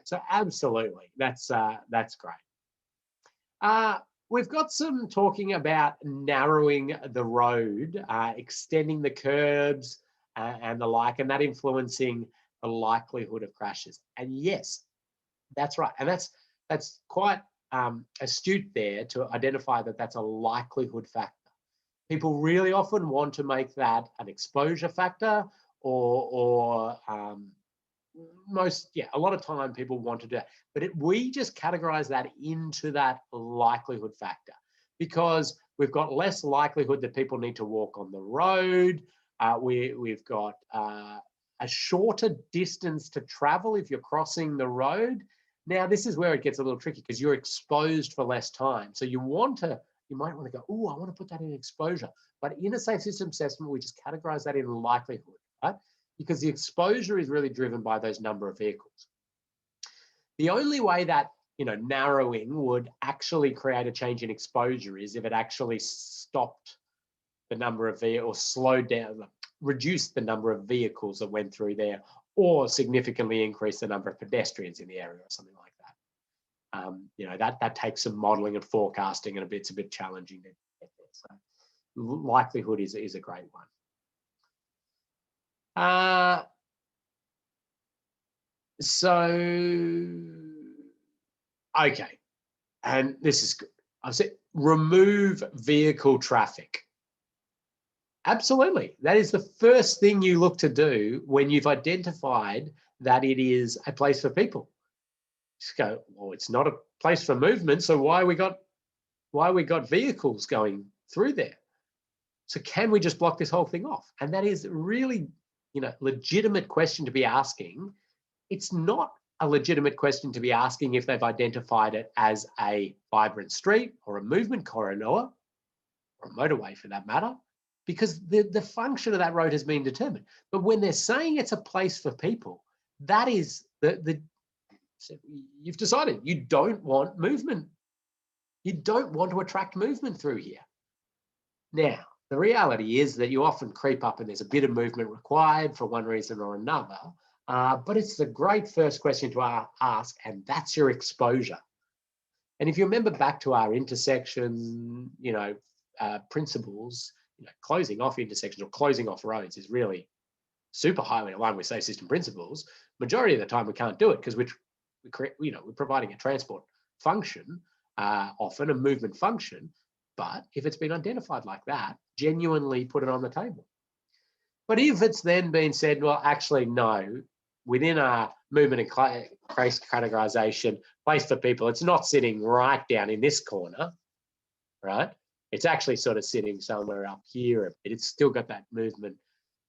So absolutely, that's great. We've got some talking about narrowing the road, extending the curbs and the like, and that influencing the likelihood of crashes. And yes, that's right. And that's quite astute there to identify that that's a likelihood factor. People really often want to make that an exposure factor or a lot of time people want to do that, but we just categorize that into that likelihood factor because we've got less likelihood that people need to walk on the road. We've got a shorter distance to travel if you're crossing the road. Now, this is where it gets a little tricky because you're exposed for less time. So you might want to go, oh, I want to put that in exposure. But in a safe system assessment, we just categorize that in likelihood, right? Because the exposure is really driven by those number of vehicles. The only way that narrowing would actually create a change in exposure is if it actually stopped the number of vehicles, or slowed down, reduced the number of vehicles that went through there, or significantly increased the number of pedestrians in the area, or something like that. That takes some modelling and forecasting, and it's a bit challenging to get there. So likelihood is a great one. Okay, and this is good. I said remove vehicle traffic. Absolutely, that is the first thing you look to do when you've identified that it is a place for people. Just go, well, it's not a place for movement, so why we got vehicles going through there? So can we just block this whole thing off? And that is really, legitimate question to be asking. It's not a legitimate question to be asking if they've identified it as a vibrant street or a movement corridor or a motorway for that matter, because the function of that road has been determined. But when they're saying it's a place for people, that is you've decided you don't want movement. You don't want to attract movement through here. Now, the reality is that you often creep up and there's a bit of movement required for one reason or another, but it's a great first question to ask, and that's your exposure. And if you remember back to our intersection, principles, closing off intersections or closing off roads is really super highly aligned with safe system principles. Majority of the time we can't do it because we're providing a transport function, often a movement function. But if it's been identified like that, genuinely put it on the table. But if it's then been said, well, actually, no, within our movement and place categorization, place for people, it's not sitting right down in this corner, right? It's actually sort of sitting somewhere up here. It's still got that movement,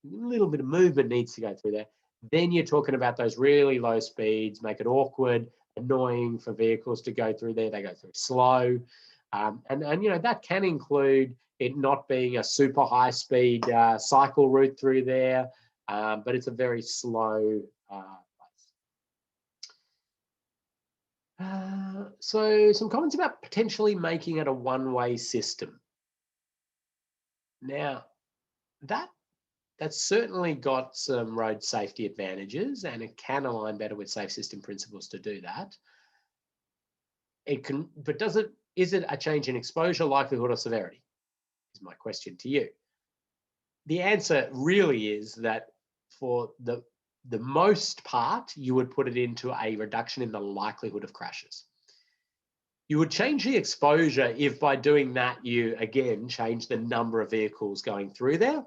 a little bit of movement needs to go through there. Then you're talking about those really low speeds, make it awkward, annoying for vehicles to go through there. They go through slow. And that can include it not being a super high speed cycle route through there, but it's a very slow place. So some comments about potentially making it a one-way system. Now, that's certainly got some road safety advantages, and it can align better with safe system principles to do that. It can, but is it a change in exposure, likelihood, or severity? Is my question to you. The answer really is that for the most part, you would put it into a reduction in the likelihood of crashes. You would change the exposure if by doing that, you again change the number of vehicles going through there.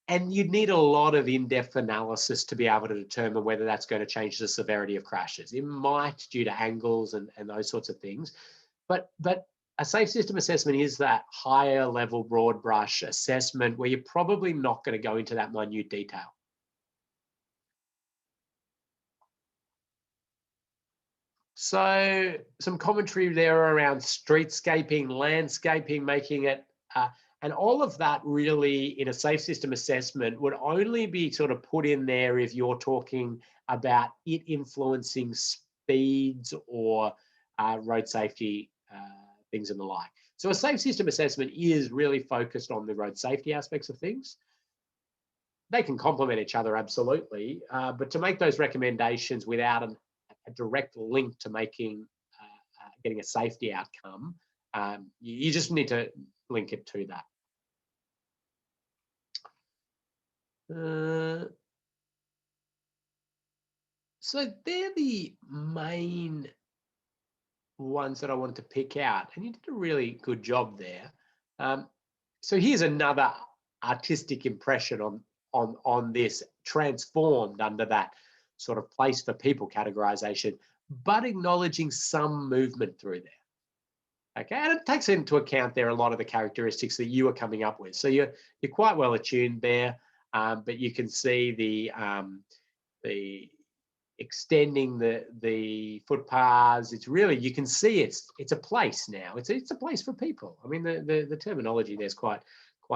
And you'd need a lot of in-depth analysis to be able to determine whether that's going to change the severity of crashes. It might due to angles and those sorts of things. But a safe system assessment is that higher level broad brush assessment where you're probably not going to go into that minute detail. So some commentary there around streetscaping, landscaping, making it, and all of that really in a safe system assessment would only be sort of put in there if you're talking about it influencing speeds or road safety things and the like. So a safe system assessment is really focused on the road safety aspects of things. They can complement each other, absolutely, but to make those recommendations without a direct link to making getting a safety outcome You just need to link it to that. So they're the main ones that I wanted to pick out, and you did a really good job there. So here's another artistic impression on this, transformed under that sort of place for people categorization, but acknowledging some movement through there. Okay, and it takes into account there a lot of the characteristics that you are coming up with. So you're quite well attuned there, but you can see the extending the footpaths. It's really, you can see it's a place now. It's a place for people. I mean, the terminology there's quite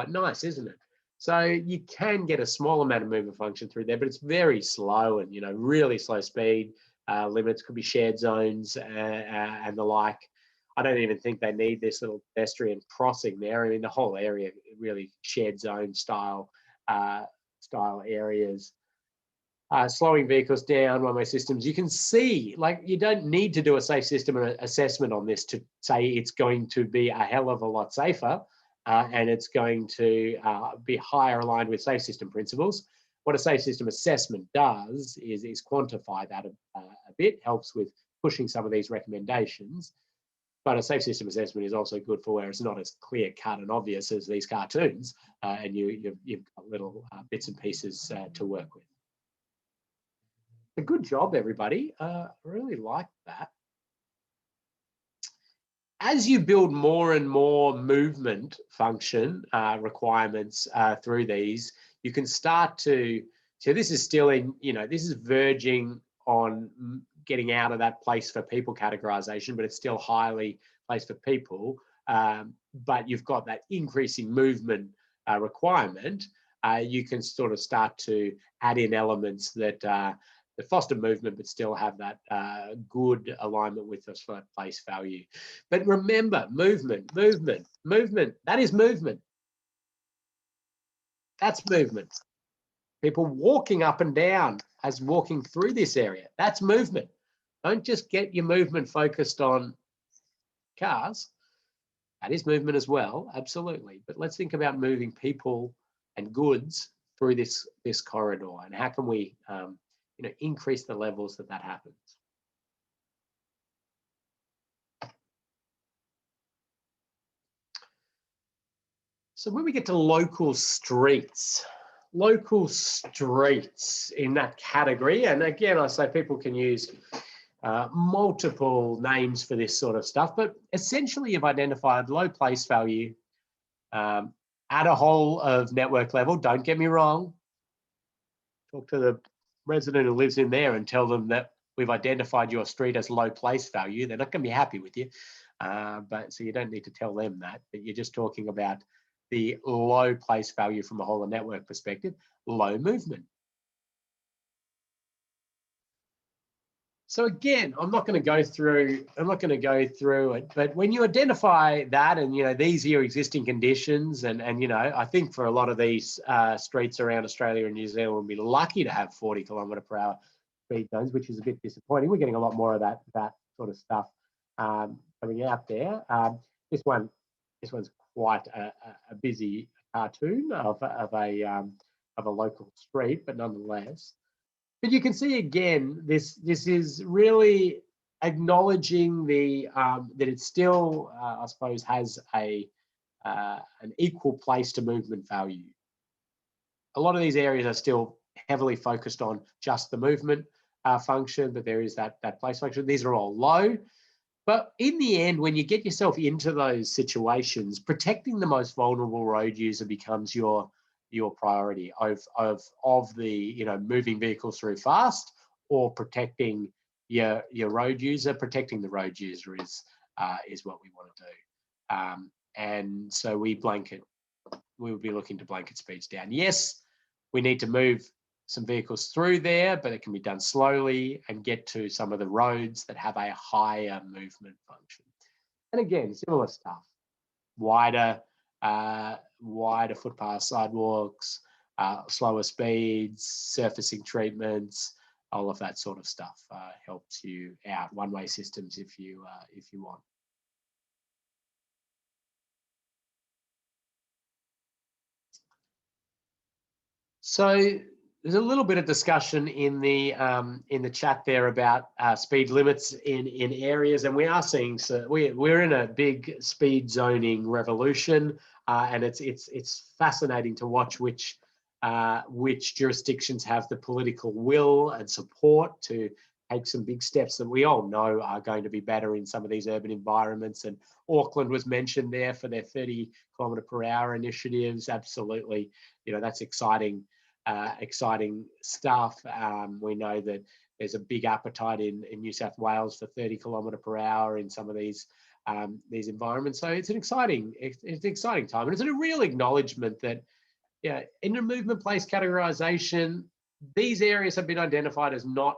nice, isn't it? So you can get a small amount of movement function through there, but it's very slow and, you know, really slow speed. Limits could be shared zones and the like. I don't even think they need this little pedestrian crossing there. I mean, the whole area really shared zone style areas. Slowing vehicles down, one-way systems. You can see, like, you don't need to do a safe system assessment on this to say it's going to be a hell of a lot safer and it's going to be higher aligned with safe system principles. What a safe system assessment does is quantify that a bit, helps with pushing some of these recommendations. But a safe system assessment is also good for where it's not as clear cut and obvious as these cartoons, and you've got little bits and pieces to work with. A good job, everybody. Really like that. As you build more and more movement function requirements through these, you can start to, so this is still in, you know, this is verging on getting out of that place for people categorization, but it's still highly place for people. But you've got that increasing movement requirement. You can sort of start to add in elements that foster movement, but still have that good alignment with the place value. But remember, movement, that is movement. That's movement. People walking up and down as walking through this area, that's movement. Don't just get your movement focused on cars. That is movement as well, absolutely. But let's think about moving people and goods through this corridor, and how can we you know, increase the levels that happens. So when we get to local streets in that category, and again, I say people can use multiple names for this sort of stuff, but essentially you've identified low place value at a whole of network level. Don't get me wrong. Talk to the resident who lives in there and tell them that we've identified your street as low place value. They're not going to be happy with you. But so you don't need to tell them that, but you're just talking about the low place value from a whole of network perspective, low movement. So again, I'm not going to go through it, but when you identify that, and you know, these are your existing conditions, and you know, I think for a lot of these streets around Australia and New Zealand, we'll be lucky to have 40 km/h speed zones, which is a bit disappointing. We're getting a lot more of that sort of stuff coming out there. This one's quite a busy cartoon of a local street, but nonetheless. But you can see again, this is really acknowledging the that it still, I suppose, has an equal place to movement value. A lot of these areas are still heavily focused on just the movement function, but there is that place function. These are all low. But in the end, when you get yourself into those situations, protecting the most vulnerable road user becomes your priority of the, you know, moving vehicles through fast, or protecting your road user. Protecting the road user is what we want to do. And so we would be looking to blanket speeds down. Yes, we need to move some vehicles through there, but it can be done slowly and get to some of the roads that have a higher movement function. And again, similar stuff, wider footpath, sidewalks, slower speeds, surfacing treatments, all of that sort of stuff helps you out. One-way systems if you want. So there's a little bit of discussion in the chat there about speed limits in areas, and we are seeing, so we're in a big speed zoning revolution, and it's fascinating to watch which jurisdictions have the political will and support to take some big steps that we all know are going to be better in some of these urban environments. And Auckland was mentioned there for their 30km/h initiatives. Absolutely, you know, that's exciting. Exciting stuff. We know that there's a big appetite in New South Wales for 30km/h in some of these environments. So it's an exciting time, and it's a real acknowledgement that, yeah, in the movement place categorization, these areas have been identified as not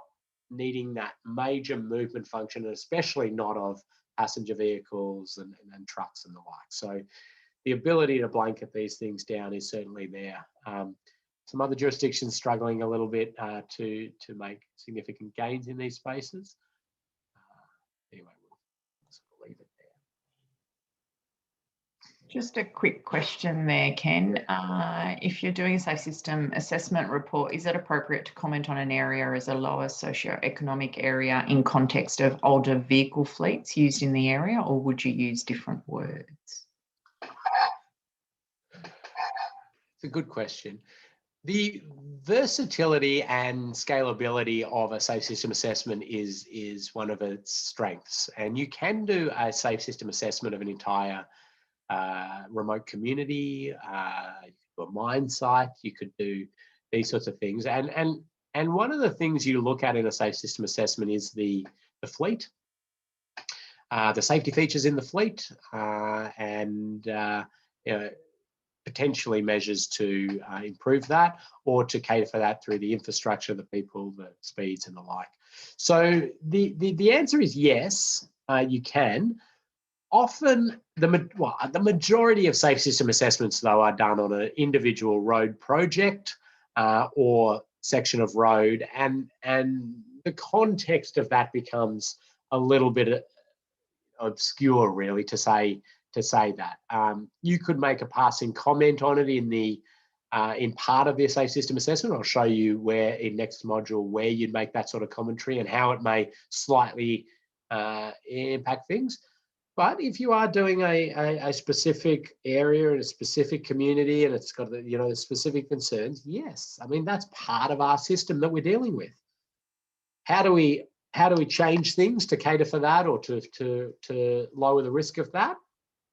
needing that major movement function, and especially not of passenger vehicles and trucks and the like. So the ability to blanket these things down is certainly there. Some other jurisdictions struggling a little bit to make significant gains in these spaces. Anyway, we'll leave it there. Just a quick question there, Ken. If you're doing a safe system assessment report, is it appropriate to comment on an area as a lower socioeconomic area in context of older vehicle fleets used in the area, or would you use different words? It's a good question. The versatility and scalability of a safe system assessment is one of its strengths, and you can do a safe system assessment of an entire remote community, a mine site. You could do these sorts of things, and one of the things you look at in a safe system assessment is the fleet, the safety features in the fleet, and you know, potentially measures to improve that or to cater for that through the infrastructure, the people, the speeds and the like. So the answer is yes, you can. Often the majority of safe system assessments, though, are done on an individual road project or section of road, and the context of that becomes a little bit obscure, really, to say that. You could make a passing comment on it in part of the safe system assessment. I'll show you where in next module where you'd make that sort of commentary and how it may slightly impact things. But if you are doing a specific area in a specific community and it's got, you know, specific concerns, yes, I mean, that's part of our system that we're dealing with. How do we change things to cater for that or to lower the risk of that?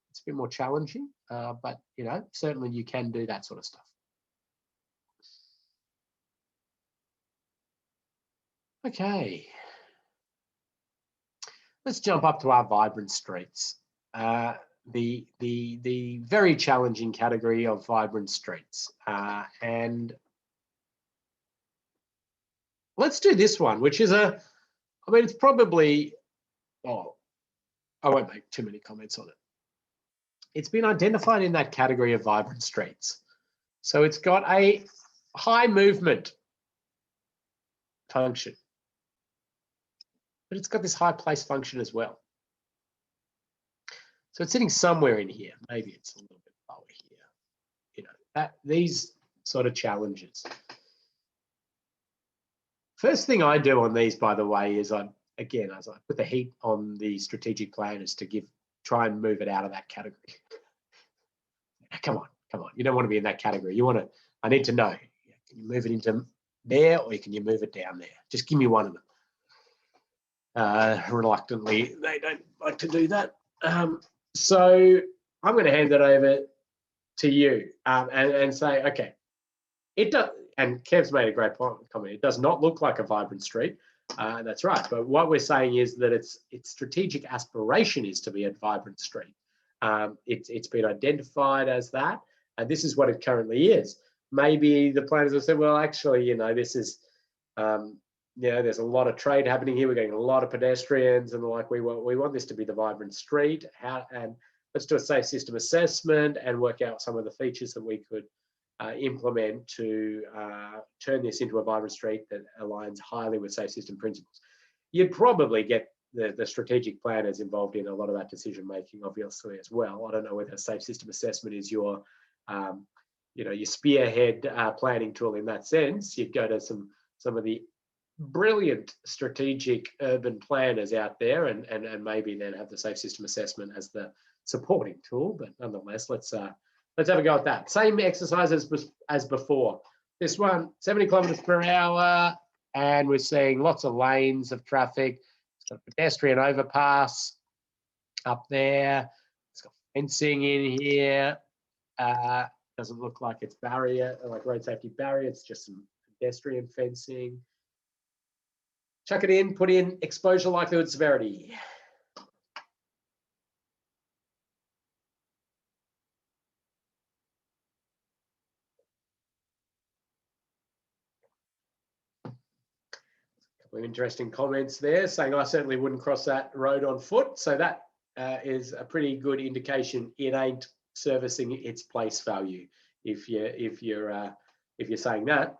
It's a bit more challenging, but, you know, certainly you can do that sort of stuff. Okay. Let's jump up to our vibrant streets. The very challenging category of vibrant streets. And let's do this one, which is I mean, it's probably, oh, I won't make too many comments on it. It's been identified in that category of vibrant streets. So it's got a high movement function, but it's got this high place function as well. So it's sitting somewhere in here. Maybe it's a little bit lower here. You know, these sort of challenges. First thing I do on these, by the way, is I put the heat on the strategic plan is to try and move it out of that category. Come on. You don't want to be in that category. I need to know. Can you move it into there or can you move it down there? Just give me one of them. Reluctantly, they don't like to do that. So I'm going to hand it over to you and say, okay, it does. And Kev's made a great comment. It does not look like a vibrant street. That's right. But what we're saying is that its strategic aspiration is to be a vibrant street. It's been identified as that, and this is what it currently is. Maybe the planners have said, well, actually, you know, this is, there's a lot of trade happening here. We're getting a lot of pedestrians, and like we want this to be the vibrant street. And let's do a safe system assessment and work out some of the features that we could implement to turn this into a vibrant street that aligns highly with safe system principles. You'd probably get the strategic planners involved in a lot of that decision making, obviously, as well. I don't know whether safe system assessment is your your spearhead planning tool in that sense. You'd go to some of the brilliant strategic urban planners out there, and maybe then have the safe system assessment as the supporting tool. But nonetheless, let's have a go at that. Same exercise as before. This one, 70 kilometers per hour, and we're seeing lots of lanes of traffic. It's got a pedestrian overpass up there. It's got fencing in here. Doesn't look like it's like road safety barrier. It's just some pedestrian fencing. Chuck it in, put in exposure likelihood severity. A couple of interesting comments there saying I certainly wouldn't cross that road on foot. So that is a pretty good indication it ain't servicing its place value. If you're saying that.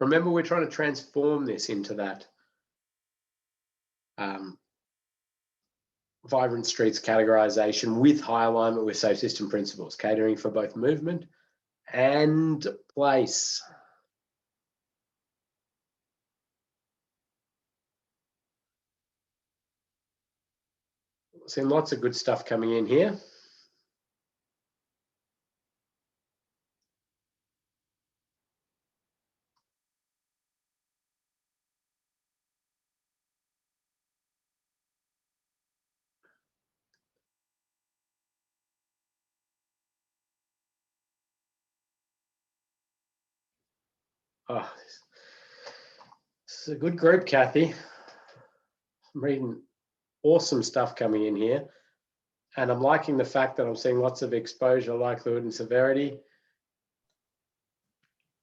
Remember, we're trying to transform this into that vibrant streets categorization with high alignment with safe system principles, catering for both movement and place. Seeing lots of good stuff coming in here. Oh, this is a good group, Kathy. I'm reading awesome stuff coming in here. And I'm liking the fact that I'm seeing lots of exposure, likelihood, and severity.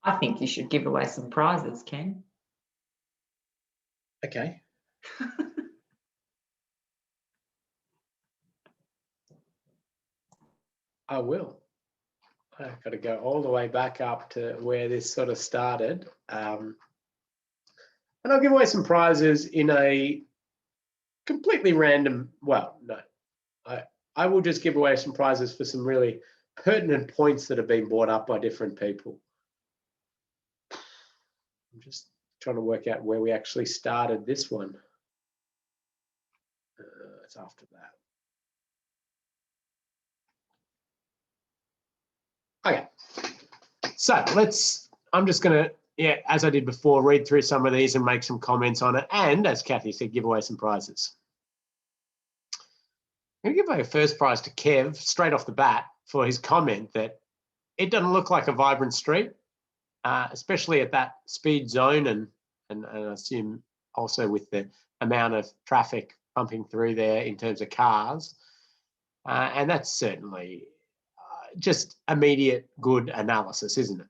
I think you should give away some prizes, Ken. Okay. I will. I've got to go all the way back up to where this sort of started. And I'll give away some prizes in a completely random, well, no. I will just give away some prizes for some really pertinent points that have been brought up by different people. I'm just trying to work out where we actually started this one. It's after that. Okay. So I'm just going to, as I did before, read through some of these and make some comments on it. And as Kathy said, give away some prizes. I'm going to give away a first prize to Kev straight off the bat for his comment that it doesn't look like a vibrant street, especially at that speed zone and I assume also with the amount of traffic pumping through there in terms of cars. And that's certainly just immediate good analysis, isn't it?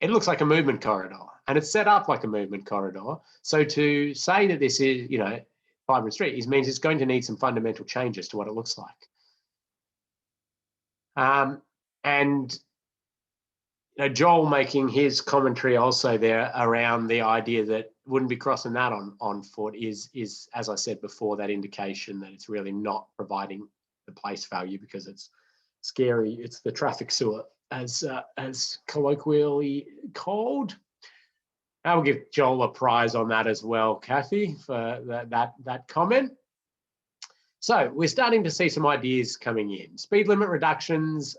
It looks like a movement corridor and it's set up like a movement corridor. So to say that this is, vibrant street means it's going to need some fundamental changes to what it looks like. And Joel making his commentary also there around the idea that wouldn't be crossing that on foot is, as I said before, that indication that it's really not providing the place value because it's scary. It's the traffic sewer, as colloquially called. I will give Joel a prize on that as well, Kathy, for that comment. So we're starting to see some ideas coming in. Speed limit reductions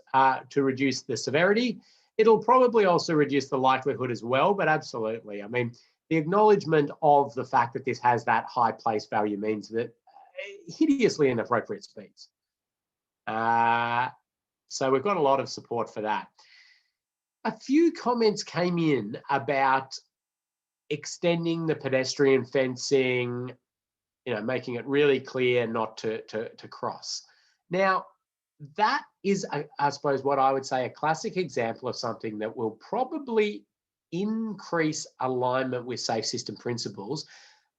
to reduce the severity. It'll probably also reduce the likelihood as well, but absolutely. I mean, the acknowledgement of the fact that this has that high place value means that hideously inappropriate speeds. So we've got a lot of support for that. A few comments came in about extending the pedestrian fencing, making it really clear not to cross. Now, that is, I suppose, what I would say a classic example of something that will probably increase alignment with safe system principles,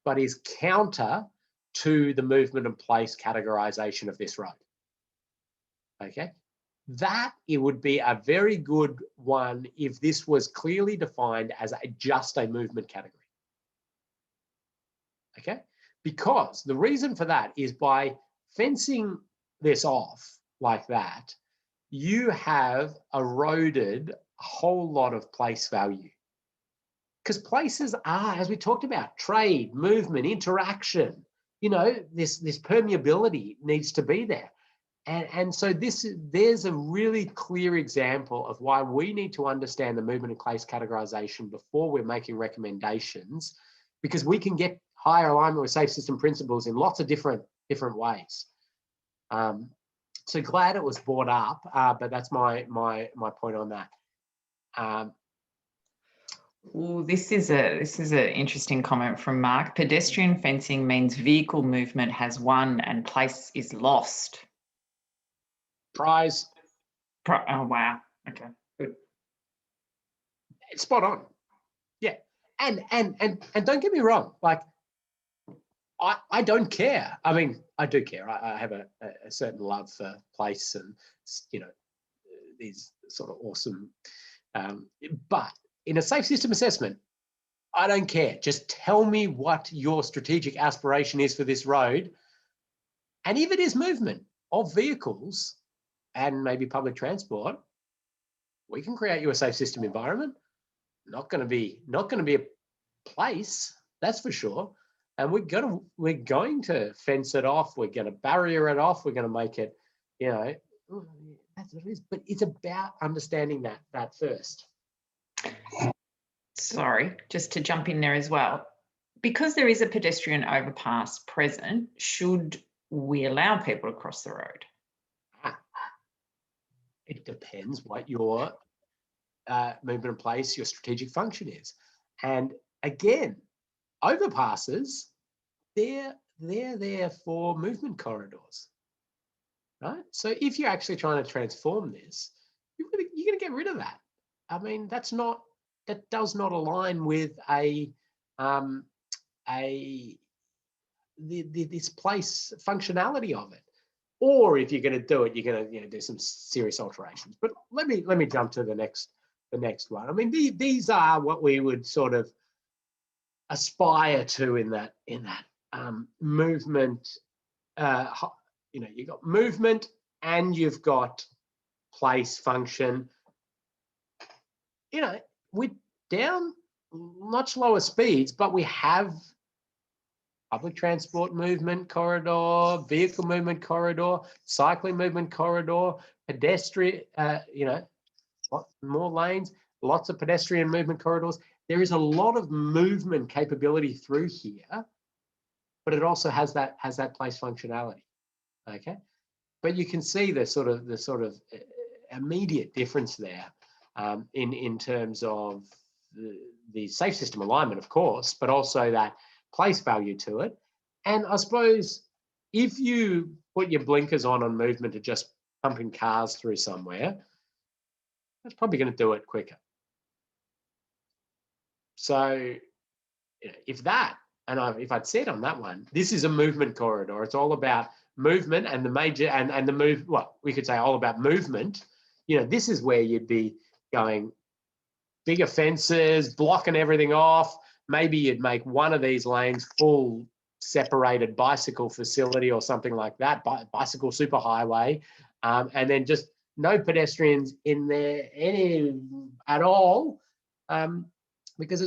but is counter to the movement and place categorization of this road. Okay, that it would be a very good one if this was clearly defined as just a movement category. Okay, because the reason for that is by fencing this off like that, you have eroded a whole lot of place value. Because places are, as we talked about, trade, movement, interaction, you know, this permeability needs to be there. And so there's a really clear example of why we need to understand the movement and place categorization before we're making recommendations, because we can get higher alignment with safe system principles in lots of different ways. So glad it was brought up, but that's my point on that. Ooh, this is an interesting comment from Mark. Pedestrian fencing means vehicle movement has won and place is lost. Prize. Oh wow. Okay. Good. It's spot on. Yeah. And don't get me wrong, like I don't care. I mean, I do care. I have a certain love for place and, you know, these sort of awesome. But in a safe system assessment, I don't care. Just tell me what your strategic aspiration is for this road. And if it is movement of vehicles and maybe public transport, we can create you a safe system environment. Not going to be a place, that's for sure. And we're going to fence it off. We're going to barrier it off. We're going to make it, you know, that's what it is. But it's about understanding that first. Sorry, just to jump in there as well. Because there is a pedestrian overpass present, should we allow people to cross the road? It depends what your movement in place, your strategic function is. And again, overpasses, they're there for movement corridors, right? So if you're actually trying to transform this, you're going to get rid of that. I mean, that does not align with this place functionality of it. Or if you're going to do it, you're going to do some serious alterations. But let me jump to the next one. I mean, these are what we would sort of aspire to in that movement. You know, you've got movement and you've got place function. You know, we're down much lower speeds, but we have public transport movement corridor, vehicle movement corridor, cycling movement corridor, pedestrian, you know, more lanes, lots of pedestrian movement corridors. There is a lot of movement capability through here, but it also has that place functionality. Okay, but you can see the sort of immediate difference there in terms of the safe system alignment, of course, but also that place value to it. And I suppose if you put your blinkers on movement to just pumping cars through somewhere, that's probably going to do it quicker. So you know, if I'd said on that one, this is a movement corridor, it's all about movement and the major and the move, well, we could say all about movement. You know, this is where you'd be going bigger fences, blocking everything off. Maybe you'd make one of these lanes full separated bicycle facility or something like that, bicycle superhighway, and then just no pedestrians in there at all, because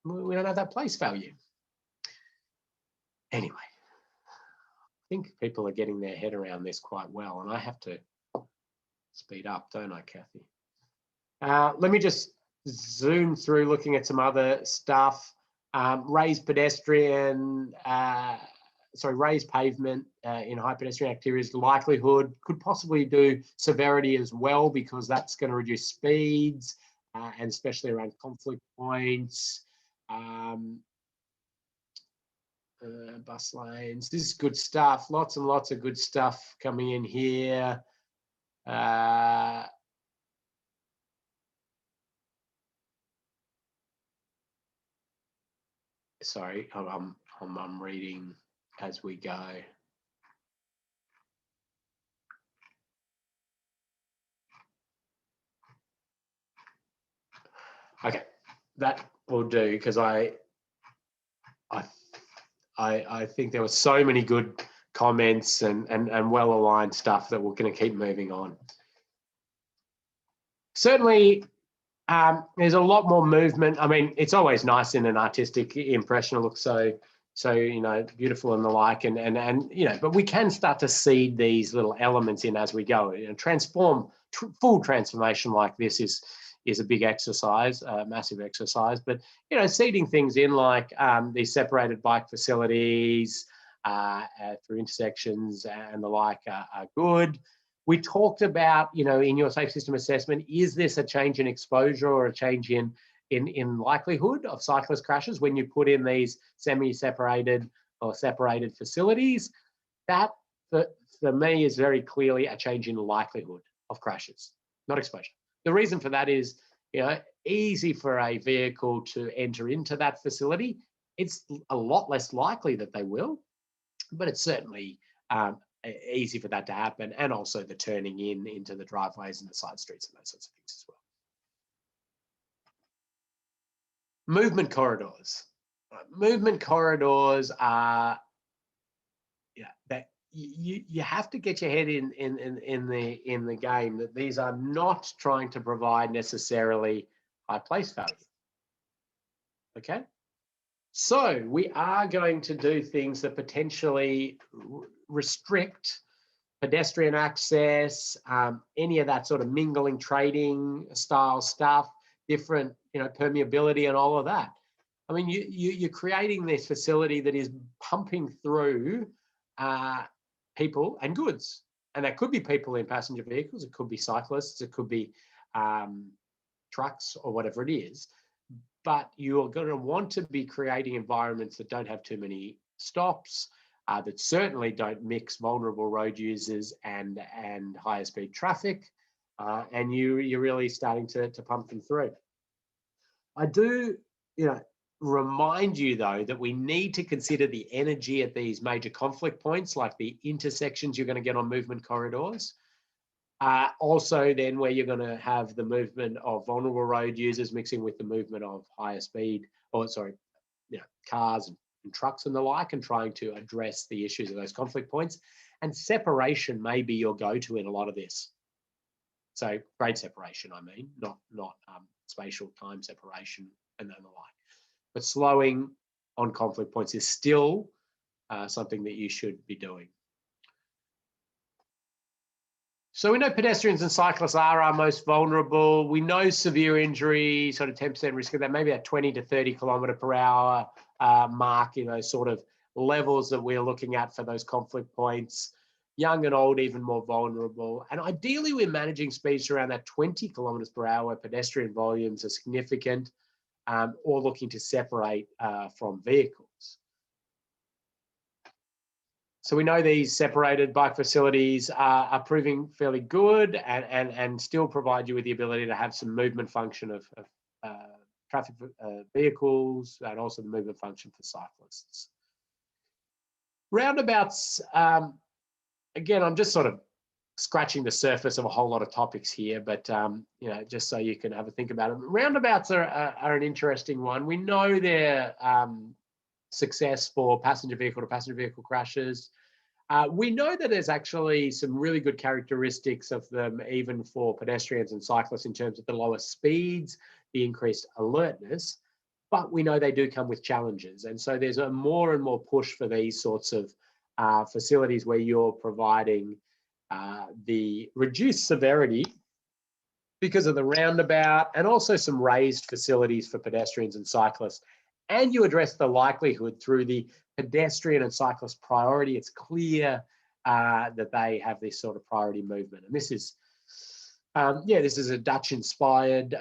we don't have that place value. Anyway, I think people are getting their head around this quite well, and I have to speed up, don't I, Kathy? Let me just zoom through looking at some other stuff. Raised pavement in high pedestrian activities, likelihood, could possibly do severity as well, because that's going to reduce speeds, and especially around conflict points. Bus lanes, this is good stuff. Lots and lots of good stuff coming in here. Sorry, I'm reading as we go. Okay, that will do, because I think there were so many good comments and well-aligned stuff that we're going to keep moving on. Certainly, there's a lot more movement. I mean, it's always nice in an artistic impression to look so beautiful and the like, and but we can start to seed these little elements in as we go. Full transformation like this is a big exercise, a massive exercise. But seeding things in like these separated bike facilities through intersections and the like are good. We talked about, in your safe system assessment, is this a change in exposure or a change in likelihood of cyclist crashes when you put in these semi-separated or separated facilities? That, for me, is very clearly a change in likelihood of crashes, not exposure. The reason for that is, easy for a vehicle to enter into that facility. It's a lot less likely that they will, but it's certainly easy for that to happen, and also the turning into the driveways and the side streets and those sorts of things as well. Movement corridors. Movement corridors are, that you have to get your head in the game that these are not trying to provide necessarily high place value. Okay, so we are going to do things that potentially restrict pedestrian access, any of that sort of mingling, trading style stuff, different permeability and all of that. I mean, you're creating this facility that is pumping through people and goods, and that could be people in passenger vehicles, it could be cyclists, it could be trucks or whatever it is. But you're going to want to be creating environments that don't have too many stops, that certainly don't mix vulnerable road users and higher speed traffic, and you're really starting to pump them through. I do, remind you though that we need to consider the energy at these major conflict points, like the intersections you're going to get on movement corridors. Also then where you're going to have the movement of vulnerable road users mixing with the movement of higher speed, cars and trucks and the like, and trying to address the issues of those conflict points. And separation may be your go-to in a lot of this. So grade separation, I mean, not spatial time separation and the like. But slowing on conflict points is still something that you should be doing. So we know pedestrians and cyclists are our most vulnerable. We know severe injury, sort of 10% risk of that, maybe at 20 to 30 kilometre per hour mark, those sort of levels that we're looking at for those conflict points. Young and old, even more vulnerable. And ideally, we're managing speeds around that 20 kilometres per hour where pedestrian volumes are significant, or looking to separate from vehicles. So we know these separated bike facilities are proving fairly good and still provide you with the ability to have some movement function of traffic vehicles, and also the movement function for cyclists. Roundabouts, again, I'm just sort of scratching the surface of a whole lot of topics here, but just so you can have a think about it. Roundabouts are an interesting one. We know they're success for passenger vehicle to passenger vehicle crashes. We know that there's actually some really good characteristics of them even for pedestrians and cyclists in terms of the lower speeds, the increased alertness, but we know they do come with challenges. And so there's a more and more push for these sorts of facilities where you're providing the reduced severity because of the roundabout, and also some raised facilities for pedestrians and cyclists. And you address the likelihood through the pedestrian and cyclist priority. It's clear that they have this sort of priority movement. And this is, this is a Dutch-inspired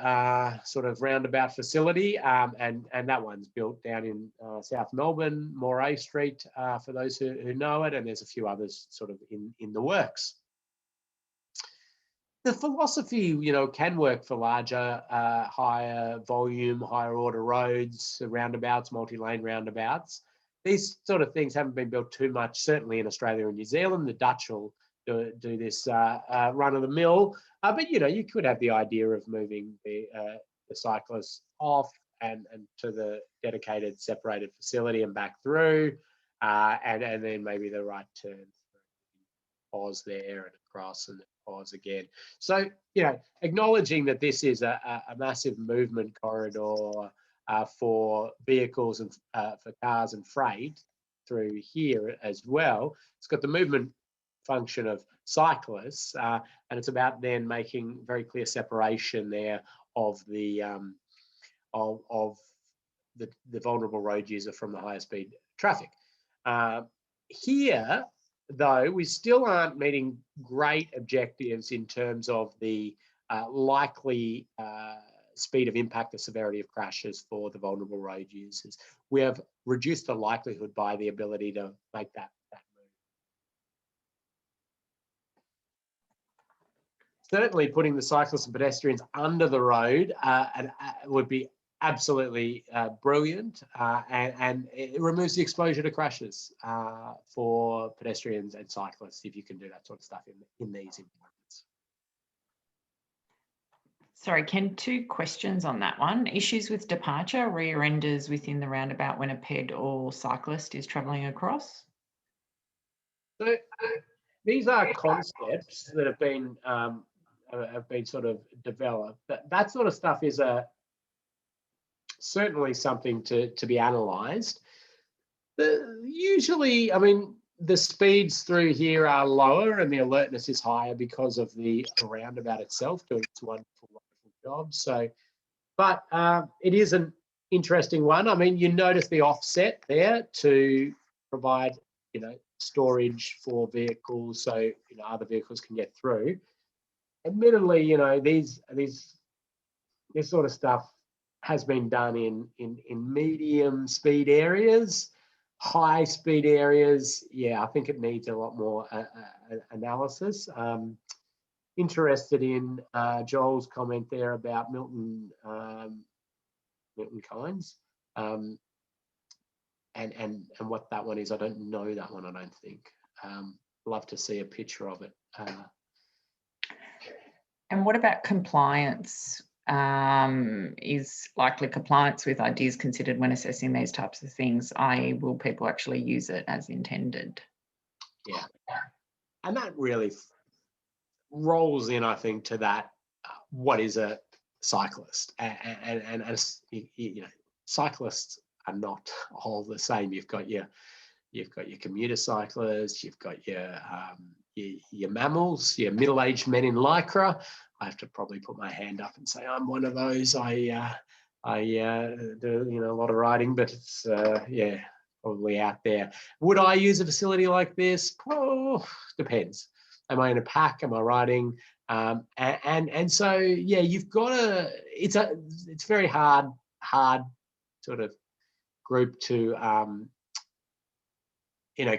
sort of roundabout facility, and that one's built down in South Melbourne, Moray Street, for those who know it, and there's a few others sort of in the works. The philosophy, can work for larger, higher volume, higher order roads, roundabouts, multi-lane roundabouts. these sort of things haven't been built too much, certainly in Australia and New Zealand. The Dutch will do this run of the mill, but you could have the idea of moving the cyclists off and to the dedicated separated facility and back through, and then maybe the right turn, pause there and across and pause again. So acknowledging that this is a massive movement corridor for vehicles and for cars and freight through here as well. It's got the movement function of cyclists, and it's about then making very clear separation there of the the vulnerable road user from the higher speed traffic. Here, though, we still aren't meeting great objectives in terms of the likely speed of impact, the severity of crashes for the vulnerable road users. We have reduced the likelihood by the ability to make that move. Certainly putting the cyclists and pedestrians under the road would be absolutely brilliant, and it removes the exposure to crashes for pedestrians and cyclists if you can do that sort of stuff in these environments. Sorry, Ken, 2 questions on that one. Issues with departure, rear enders within the roundabout when a ped or cyclist is travelling across? So these are concepts that have been sort of developed. That sort of stuff is certainly something to be analysed. Usually, I mean, the speeds through here are lower and the alertness is higher because of the roundabout itself doing its wonderful job. So, but it is an interesting one. I mean, you notice the offset there to provide, storage for vehicles, so other vehicles can get through. Admittedly, this sort of stuff has been done in medium speed areas. High speed areas, yeah, I think it needs a lot more analysis. Interested in Joel's comment there about Milton Keynes, and what that one is. I don't know that one. I don't think. Love to see a picture of it. And what about compliance? Is likely compliance with ideas considered when assessing these types of things? I.e., will people actually use it as intended? Yeah, and that really rolls in, I think, to that. What is a cyclist? And cyclists are not all the same. You've got your commuter cyclists. You've got your mammals, your middle-aged men in lycra. I have to probably put my hand up and say I'm one of those. I do a lot of riding, but it's probably out there. Would I use a facility like this? Oh, depends. Am I in a pack? Am I riding? And so you've got to. It's very hard sort of group to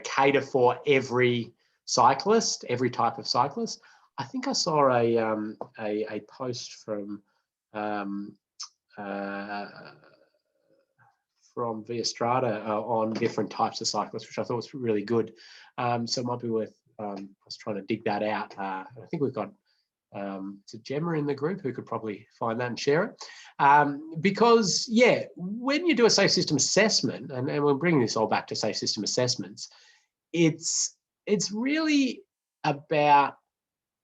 cater for every cyclist, every type of cyclist. I think I saw a post from Via Strata on different types of cyclists, which I thought was really good. So it might be worth us trying to dig that out. I think we've got Gemma in the group who could probably find that and share it. Because when you do a safe system assessment, and we're bringing this all back to safe system assessments, it's really about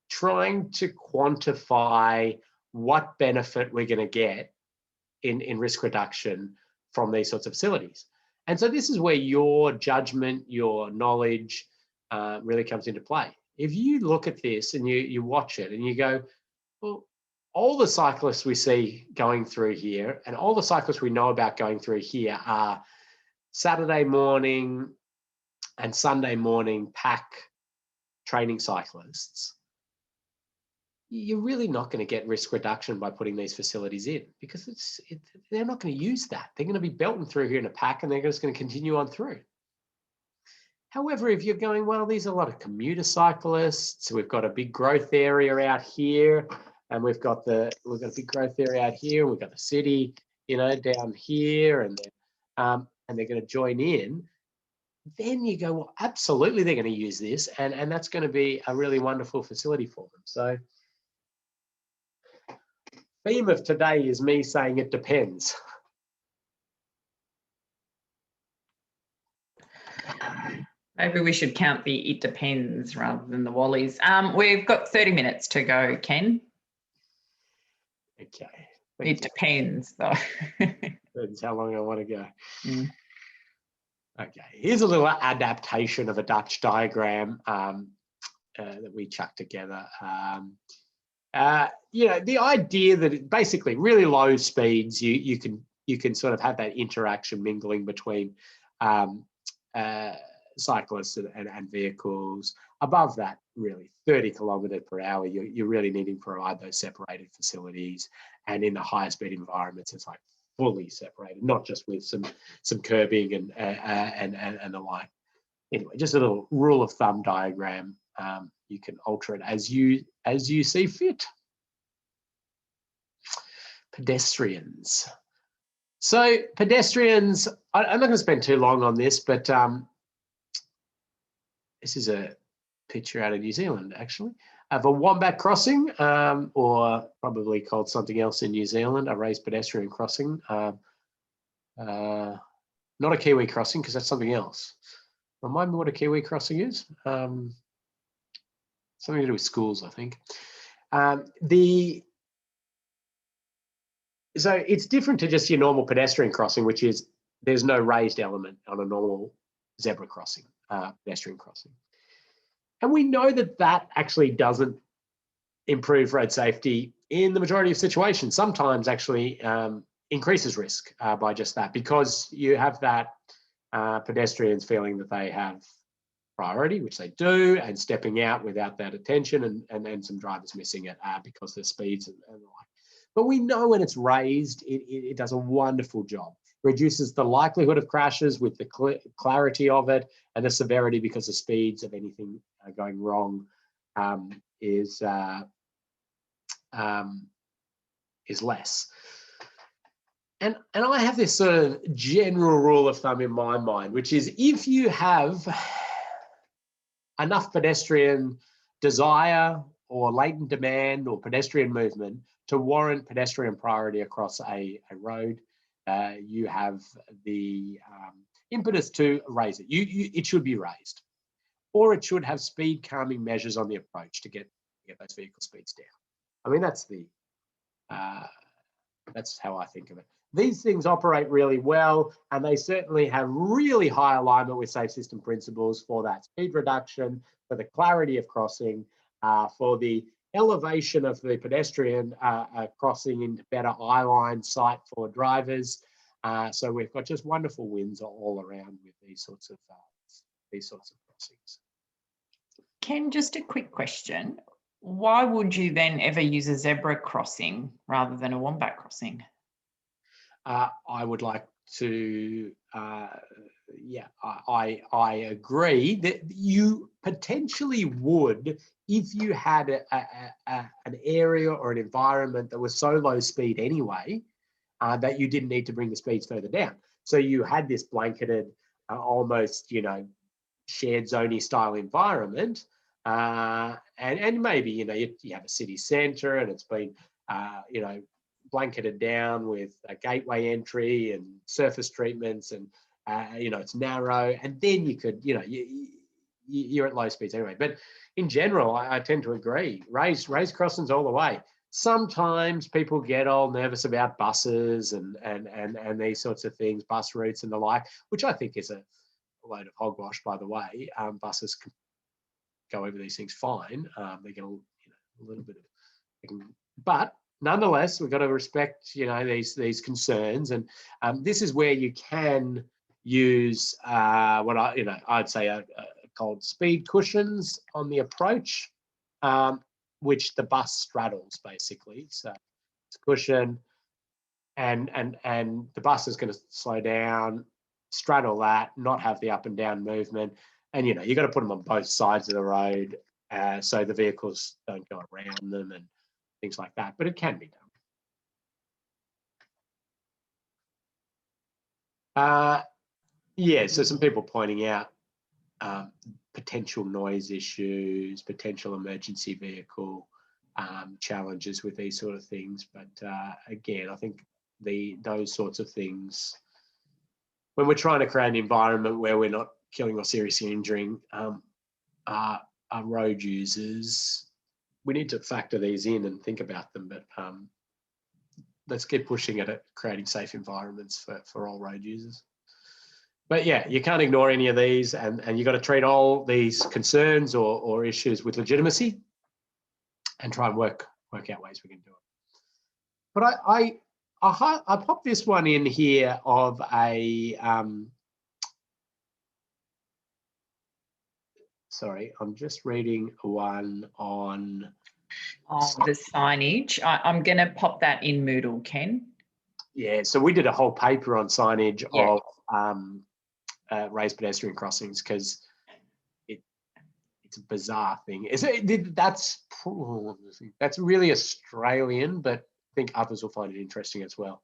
trying to quantify what benefit we're going to get in risk reduction from these sorts of facilities. And so this is where your judgment, your knowledge really comes into play. If you look at this and you watch it and you go, well, all the cyclists we see going through here and all the cyclists we know about going through here are Saturday morning and Sunday morning pack training cyclists. You're really not going to get risk reduction by putting these facilities in, because they're not going to use that. They're going to be belting through here in a pack and they're just going to continue on through. However, if you're going, well, these are a lot of commuter cyclists. We've got a big growth area out here, and we've got a big growth area out here. We've got the city, down here, and they're going to join in. then you go, well, absolutely, they're going to use this, and that's going to be a really wonderful facility for them. So, theme of today is me saying it depends. Maybe we should count the "it depends" rather than the Wallies. We've got 30 minutes to go, Ken. Okay. It depends, though. Depends how long I want to go. Mm. Okay, here's a little adaptation of a Dutch diagram that we chucked together. The idea that basically really low speeds, you can sort of have that interaction mingling between cyclists and vehicles. Above that, really 30 kilometres per hour, you're really needing to provide those separated facilities. And in the higher speed environments, it's like fully separated, not just with some curbing and the like. Anyway, just a little rule of thumb diagram. You can alter it as you see fit. Pedestrians. So pedestrians, I'm not going to spend too long on this, but this is a picture out of New Zealand, actually, of a wombat crossing, or probably called something else in New Zealand, a raised pedestrian crossing. Not a Kiwi crossing, because that's something else. Remind me what a Kiwi crossing is. Something to do with schools, I think. So it's different to just your normal pedestrian crossing, which is there's no raised element on a normal zebra crossing, pedestrian crossing. And we know that actually doesn't improve road safety in the majority of situations. Sometimes actually increases risk by just that, because you have that pedestrians feeling that they have priority, which they do, and stepping out without that attention, and then some drivers missing it because the speeds and the like. But we know when it's raised, it does a wonderful job. Reduces the likelihood of crashes with the clarity of it, and the severity, because the speeds of anything going wrong is less. And I have this sort of general rule of thumb in my mind, which is if you have enough pedestrian desire or latent demand or pedestrian movement to warrant pedestrian priority across a road, you have the impetus to raise it. It should be raised, or it should have speed calming measures on the approach to get those vehicle speeds down. I mean, that's how I think of it. These things operate really well, and they certainly have really high alignment with safe system principles for that speed reduction, for the clarity of crossing, for the elevation of the pedestrian crossing into better eye-line sight for drivers. So we've got just wonderful wins all around with these sorts of crossings. Ken, just a quick question. Why would you then ever use a zebra crossing rather than a wombat crossing? I would like to, I agree that you potentially would, if you had an area or an environment that was so low speed anyway, that you didn't need to bring the speeds further down. So you had this blanketed, almost, shared zoney style environment, and maybe, you have a city centre and it's been, blanketed down with a gateway entry and surface treatments, and it's narrow, and then you could, you're at low speeds anyway. But in general, I tend to agree. Raised crossings all the way. Sometimes people get all nervous about buses and these sorts of things, bus routes and the like, which I think is a load of hogwash, by the way. Buses can go over these things fine. They get a little bit of, but nonetheless, we've got to respect, these concerns, and this is where you can use what I'd say called speed cushions on the approach, which the bus straddles basically. So it's a cushion, and the bus is going to slow down, straddle that, not have the up and down movement, and you've got to put them on both sides of the road so the vehicles don't go around them and things like that, but it can be done. So some people pointing out potential noise issues, potential emergency vehicle challenges with these sort of things. But again, I think those sorts of things, when we're trying to create an environment where we're not killing or seriously injuring our road users, we need to factor these in and think about them. But let's keep pushing at it, creating safe environments for all road users. But yeah, you can't ignore any of these, and you've got to treat all these concerns or issues with legitimacy and try and work out ways we can do it. But I popped this one in here of a, sorry, I'm just reading one on the signage. I'm going to pop that in Moodle, Ken. Yeah, so we did a whole paper on signage of raised pedestrian crossings because it's a bizarre thing. That's really Australian, but I think others will find it interesting as well.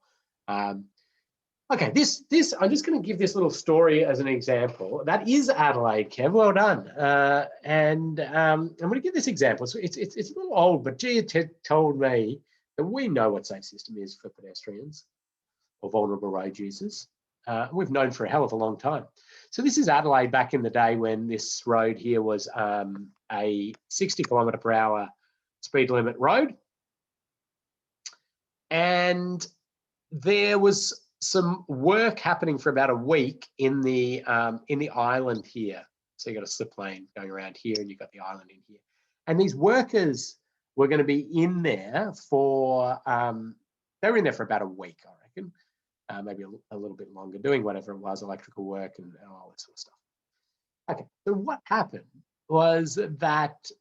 Okay, this I'm just going to give this little story as an example. That is Adelaide, Kev. Well done. And I'm going to give this example. So it's a little old, but Gia told me that we know what safe system is for pedestrians or vulnerable road users. We've known for a hell of a long time. So this is Adelaide back in the day when this road here was a 60 km/h speed limit road. And there was some work happening for about a week in the island here. So you got a slip lane going around here and you've got the island in here. And these workers were going to be in there for, they were in there for about a week, I reckon. Maybe a little bit longer, doing whatever it was, electrical work and all that sort of stuff. Okay, so what happened was that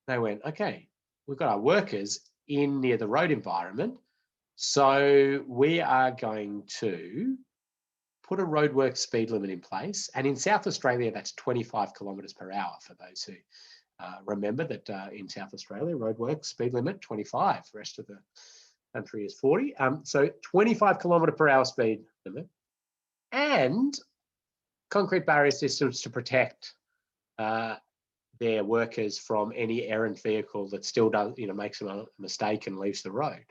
they went, okay, we've got our workers in near the road environment, so we are going to put a roadwork speed limit in place. And in South Australia, that's 25 km/h for those who remember that in South Australia, roadwork speed limit 25, the rest of the country is 40. So 25 km/h speed limit and concrete barrier systems to protect their workers from any errant vehicle that still does, makes a mistake and leaves the road.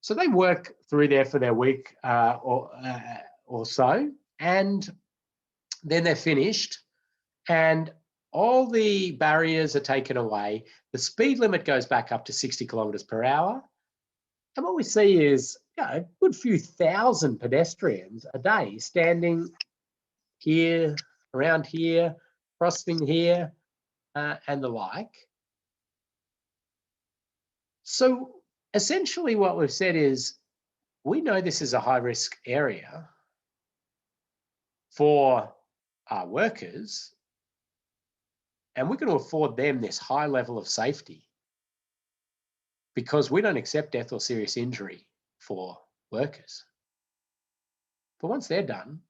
So they work through there for their week or so, and then they're finished and all the barriers are taken away. The speed limit goes back up to 60 km/h. And what we see is a good few thousand pedestrians a day standing here, around here, crossing here, and the like. So essentially what we've said is, we know this is a high-risk area for our workers, and we're going to afford them this high level of safety because we don't accept death or serious injury for workers. But once they're done,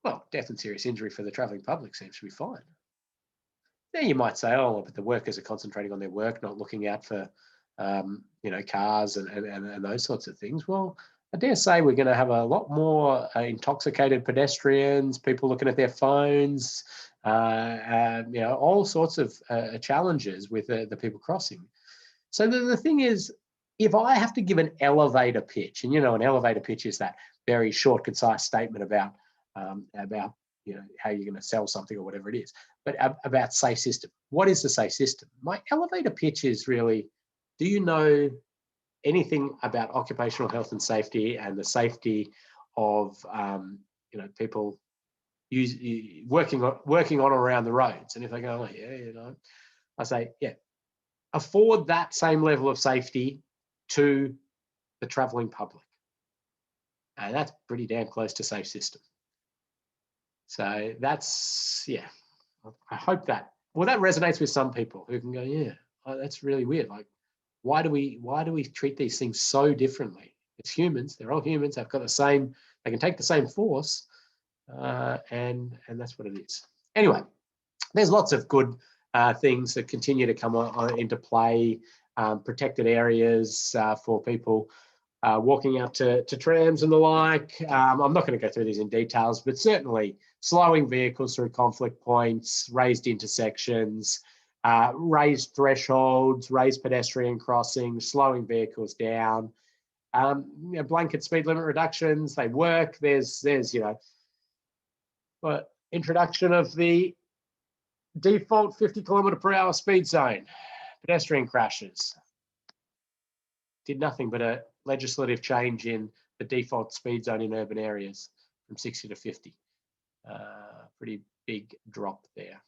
well, death and serious injury for the travelling public seems to be fine. Now you might say, oh, but the workers are concentrating on their work, not looking out for, cars and those sorts of things. Well, I dare say we're going to have a lot more intoxicated pedestrians, people looking at their phones, all sorts of challenges with the people crossing. So the thing is, if I have to give an elevator pitch, and an elevator pitch is that very short, concise statement about how you're going to sell something or whatever it is, but about safe system. What is the safe system? My elevator pitch is really, do you know anything about occupational health and safety and the safety of people working on around the roads? And if they go, oh, yeah, I say, yeah, afford that same level of safety to the travelling public. And that's pretty damn close to safe system. So that's, yeah, I hope that resonates with some people who can go, yeah, that's really weird. Like, why do we treat these things so differently? It's humans, they're all humans, they've got the same, they can take the same force, and that's what it is. Anyway, there's lots of good things that continue to come into play, protected areas for people walking out to trams and the like. I'm not going to go through these in details, but certainly slowing vehicles through conflict points, raised intersections, raised thresholds, raised pedestrian crossings, slowing vehicles down. Blanket speed limit reductions, they work. There's introduction of the default 50 km/h speed zone, pedestrian crashes. Did nothing but a legislative change in the default speed zone in urban areas from 60 to 50. Pretty big drop there.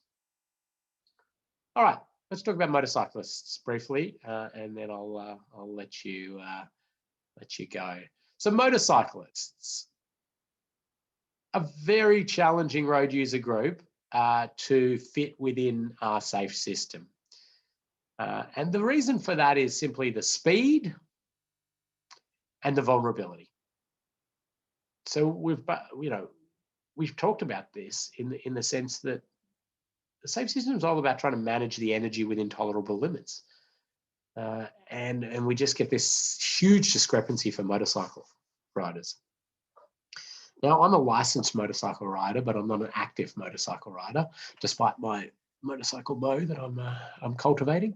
All right, let's talk about motorcyclists briefly, and then I'll let you go. So motorcyclists, a very challenging road user group to fit within our safe system. And the reason for that is simply the speed and the vulnerability. So we've talked about this in the sense that the safe system is all about trying to manage the energy within tolerable limits. And we just get this huge discrepancy for motorcycle riders. Now, I'm a licensed motorcycle rider, but I'm not an active motorcycle rider, despite my motorcycle mow that I'm cultivating.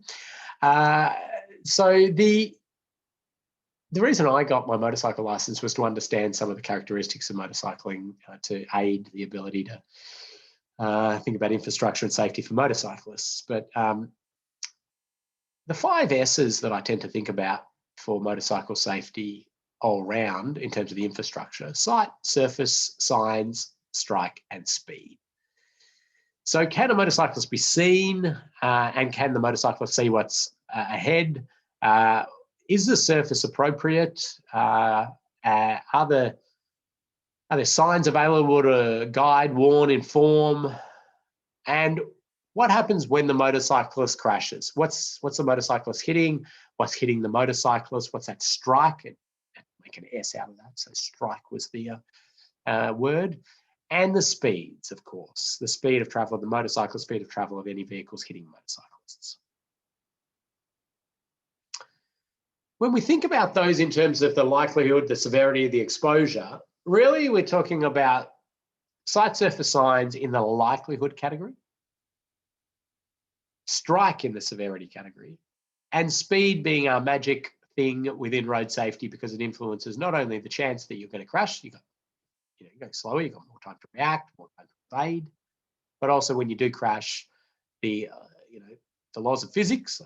So the reason I got my motorcycle license was to understand some of the characteristics of motorcycling to aid the ability to think about infrastructure and safety for motorcyclists. But the 5 S's that I tend to think about for motorcycle safety all round in terms of the infrastructure: sight, surface, signs, strike, and speed. So can a motorcyclist be seen, and can the motorcyclist see what's ahead? Is the surface appropriate? Are there signs available to guide, warn, inform? And what happens when the motorcyclist crashes? What's the motorcyclist hitting? What's hitting the motorcyclist? What's that strike? Make an S out of that. So strike was the word. And the speeds, of course, the speed of travel of the motorcycle, speed of travel of any vehicles hitting motorcyclists. When we think about those in terms of the likelihood, the severity, the exposure, really we're talking about sight, surface, signs in the likelihood category, strike in the severity category, and speed being our magic thing within road safety, because it influences not only the chance that you're going to crash, you go slower, you've got more time to react, more time to evade, but also when you do crash, the laws of physics,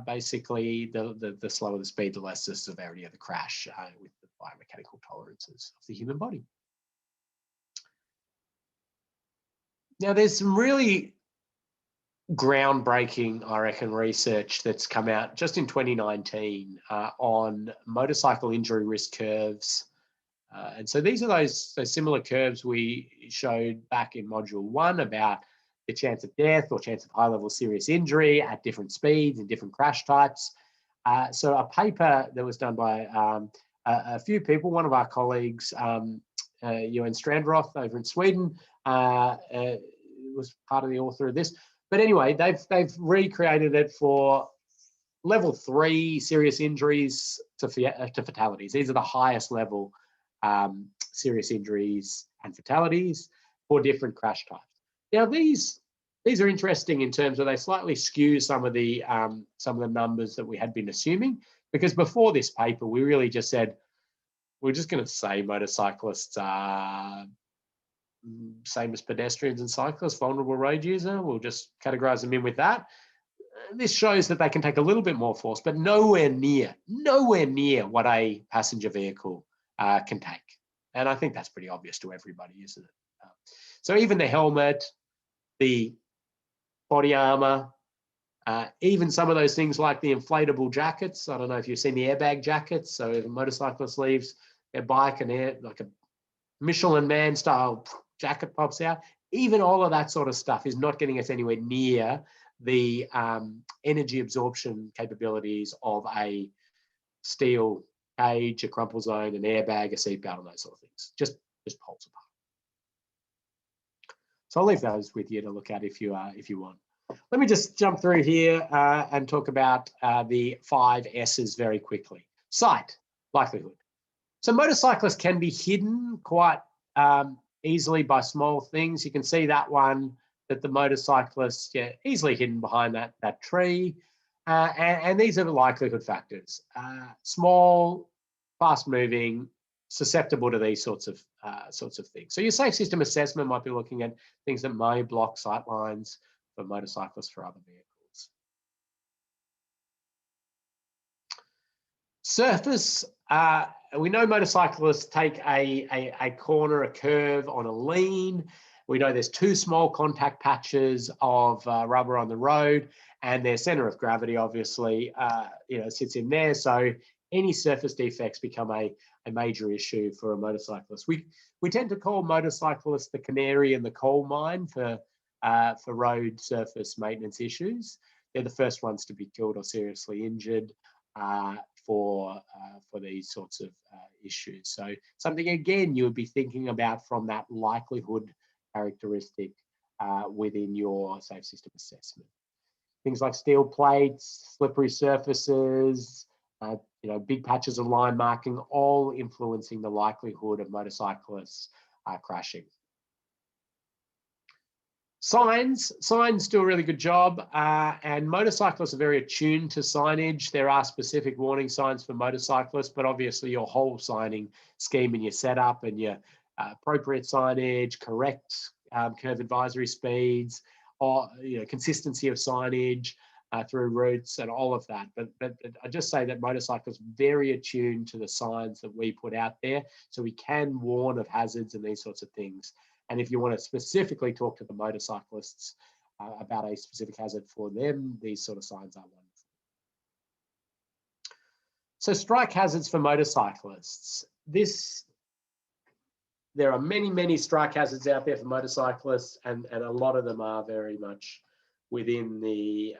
basically the slower the speed, the less the severity of the crash with the biomechanical tolerances of the human body. Now, there's some really groundbreaking, I reckon, research that's come out just in 2019 on motorcycle injury risk curves. And so these are those similar curves we showed back in module 1 about the chance of death or chance of high-level serious injury at different speeds and different crash types. So a paper that was done by a few people, one of our colleagues, Johan Strandroth over in Sweden, was part of the author of this. But anyway, they've recreated it for level 3 serious injuries to fatalities. These are the highest level serious injuries and fatalities for different crash types. Now, these are interesting in terms of they slightly skew some of the numbers that we had been assuming, because before this paper, we really just said, we're just going to say motorcyclists are same as pedestrians and cyclists, vulnerable road user. We'll just categorize them in with that. This shows that they can take a little bit more force, but nowhere near what a passenger vehicle can take. And I think that's pretty obvious to everybody, isn't it? So even the helmet, the body armor, even some of those things like the inflatable jackets. I don't know if you've seen the airbag jackets. So if a motorcyclist leaves their bike and like a Michelin Man style jacket pops out, even all of that sort of stuff is not getting us anywhere near the energy absorption capabilities of a steel cage, a crumple zone, an airbag, a seatbelt, and those sort of things. Just poles apart. So I'll leave those with you to look at if you want. Let me just jump through here and talk about the 5 S's very quickly. Sight, likelihood. So motorcyclists can be hidden quite easily by small things. You can see that one, that the motorcyclist, yeah, easily hidden behind that tree. And these are the likelihood factors. Small, fast moving, susceptible to these sorts of things. So your safe system assessment might be looking at things that may block sight lines for motorcyclists for other vehicles. Surface, we know motorcyclists take a corner, a curve on a lean. We know there's 2 small contact patches of rubber on the road, and their center of gravity obviously sits in there. So any surface defects become a major issue for a motorcyclist. We tend to call motorcyclists the canary in the coal mine for road surface maintenance issues. They're the first ones to be killed or seriously injured for these sorts of issues. So something, again, you would be thinking about from that likelihood characteristic within your safe system assessment. Things like steel plates, slippery surfaces, big patches of line marking, all influencing the likelihood of motorcyclists crashing. Signs do a really good job, and motorcyclists are very attuned to signage. There are specific warning signs for motorcyclists, but obviously your whole signing scheme and your setup and your appropriate signage, correct curve advisory speeds, or consistency of signage through routes and all of that. But I just say that motorcyclists are very attuned to the signs that we put out there, so we can warn of hazards and these sorts of things. And if you want to specifically talk to the motorcyclists about a specific hazard for them, these sort of signs are wonderful. So strike hazards for motorcyclists. There are many strike hazards out there for motorcyclists, and a lot of them are very much within the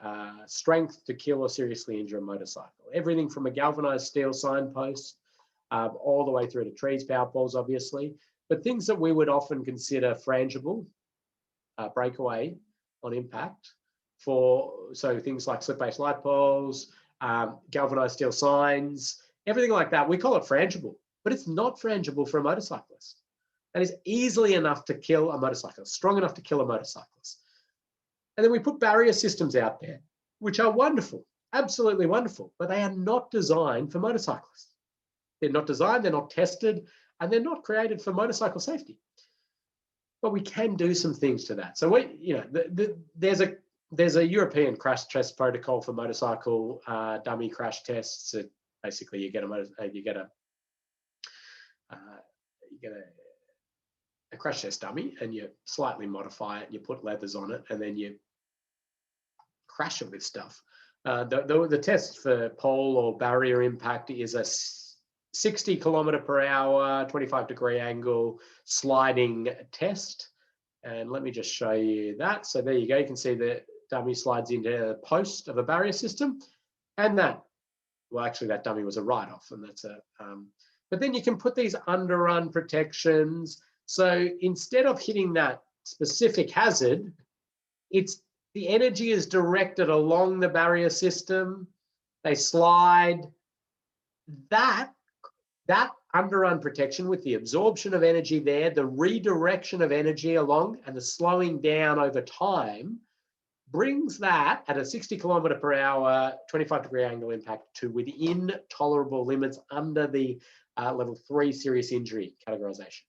strength to kill or seriously injure a motorcycle. Everything from a galvanized steel signpost all the way through to trees, power poles, obviously. But things that we would often consider frangible, breakaway on impact, so things like slip-based light poles, galvanized steel signs, everything like that, we call it frangible, but it's not frangible for a motorcyclist. That is easily enough to kill a motorcyclist, strong enough to kill a motorcyclist. And then we put barrier systems out there, which are wonderful, absolutely wonderful, but they are not designed for motorcyclists. They're not designed, they're not tested, and they're not created for motorcycle safety. But we can do some things to that. So there's a European crash test protocol for motorcycle dummy crash tests. Basically, you get a crash test dummy, and you slightly modify it. You put leathers on it, and then you crash it with stuff. The test for pole or barrier impact is a 60 km/h, 25-degree angle sliding test. And let me just show you that. So there you go. You can see the dummy slides into a post of a barrier system. And that dummy was a write-off. And that's but then you can put these underrun protections. So instead of hitting that specific hazard, the energy is directed along the barrier system. They slide. That underrun protection with the absorption of energy there, the redirection of energy along, and the slowing down over time brings that at a 60 km/h, 25-degree angle impact to within tolerable limits under the level 3 serious injury categorization.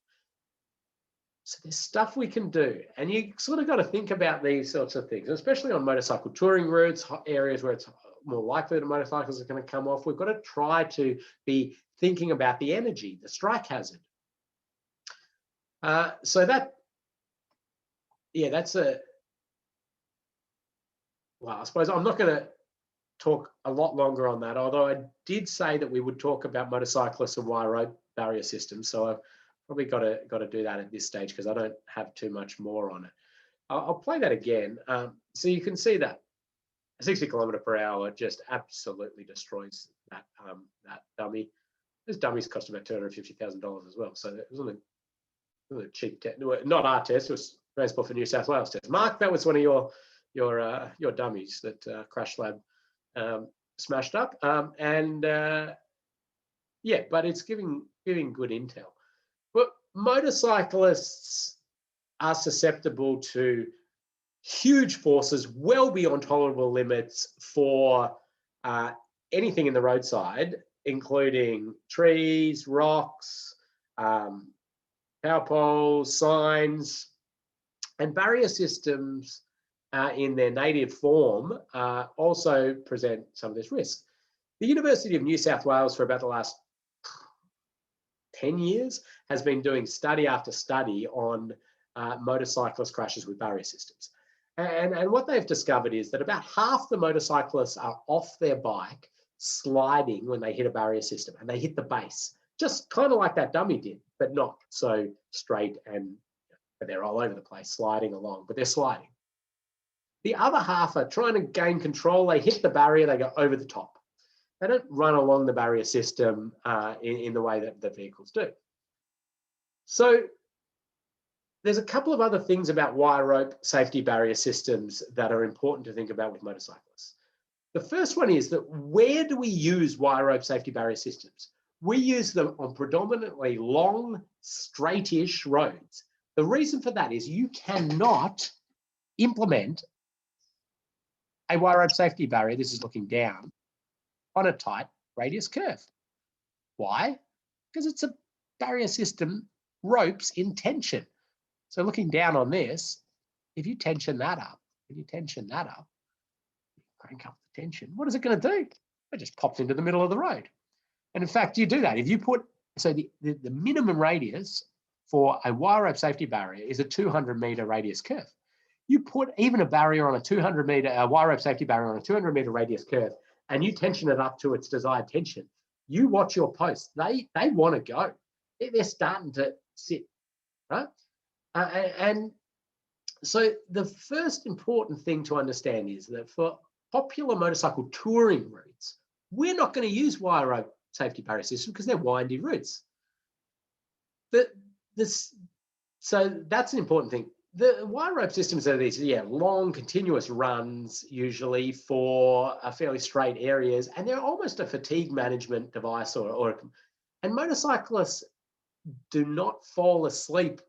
So there's stuff we can do, and you sort of got to think about these sorts of things, especially on motorcycle touring routes, areas where it's more likely that motorcycles are going to come off. We've got to try to be thinking about the energy, the strike hazard. So that's well, I suppose I'm not going to talk a lot longer on that, although I did say that we would talk about motorcyclists and wire rope barrier systems. So I've probably got to do that at this stage because I don't have too much more on it. I'll play that again. So you can see that 60 km/h just absolutely destroys that dummy. This dummy's cost about $250,000 as well. So it wasn't a cheap test. Not our test. It was Transport for New South Wales test. Mark, that was one of your dummies that Crash Lab smashed up. Yeah, but it's giving good intel. But motorcyclists are susceptible to huge forces well beyond tolerable limits for anything in the roadside, including trees, rocks, power poles, signs, and barrier systems in their native form also present some of this risk. The University of New South Wales, for about the last 10 years, has been doing study after study on motorcyclist crashes with barrier systems. And what they've discovered is that about half the motorcyclists are off their bike sliding when they hit a barrier system, and they hit the base, just kind of like that dummy did, but not so straight, and they're all over the place sliding along, but they're sliding. The other half are trying to gain control. They hit the barrier, they go over the top. They don't run along the barrier system in the way that the vehicles do. So there's a couple of other things about wire rope safety barrier systems that are important to think about with motorcyclists. The first one is that where do we use wire rope safety barrier systems? We use them on predominantly long, straight-ish roads. The reason for that is you cannot implement a wire rope safety barrier, this is looking down, on a tight radius curve. Why? Because it's a barrier system, ropes in tension. So looking down on this, if you tension that up, crank up the tension, what is it going to do? It just pops into the middle of the road. And in fact, you do that. If you put, so the minimum radius for a wire rope safety barrier is a 200-meter radius curve. You put even a barrier on a wire rope safety barrier on a 200-meter radius curve, and you tension it up to its desired tension, you watch your posts. They want to go. They're starting to sit, right? And so the first important thing to understand is that for popular motorcycle touring routes, we're not going to use wire rope safety barrier systems because they're windy routes. So that's an important thing. The wire rope systems are these, long continuous runs, usually for fairly straight areas, and they're almost a fatigue management device, and motorcyclists do not fall asleep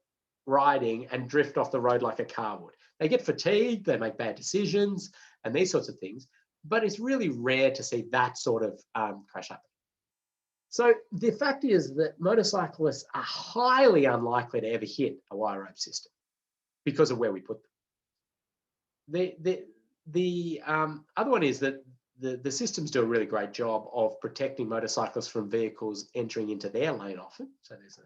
riding and drift off the road like a car would. They get fatigued, they make bad decisions, and these sorts of things, but it's really rare to see that sort of crash happen. So the fact is that motorcyclists are highly unlikely to ever hit a wire rope system because of where we put them. The other one is that the systems do a really great job of protecting motorcyclists from vehicles entering into their lane often. So there's a,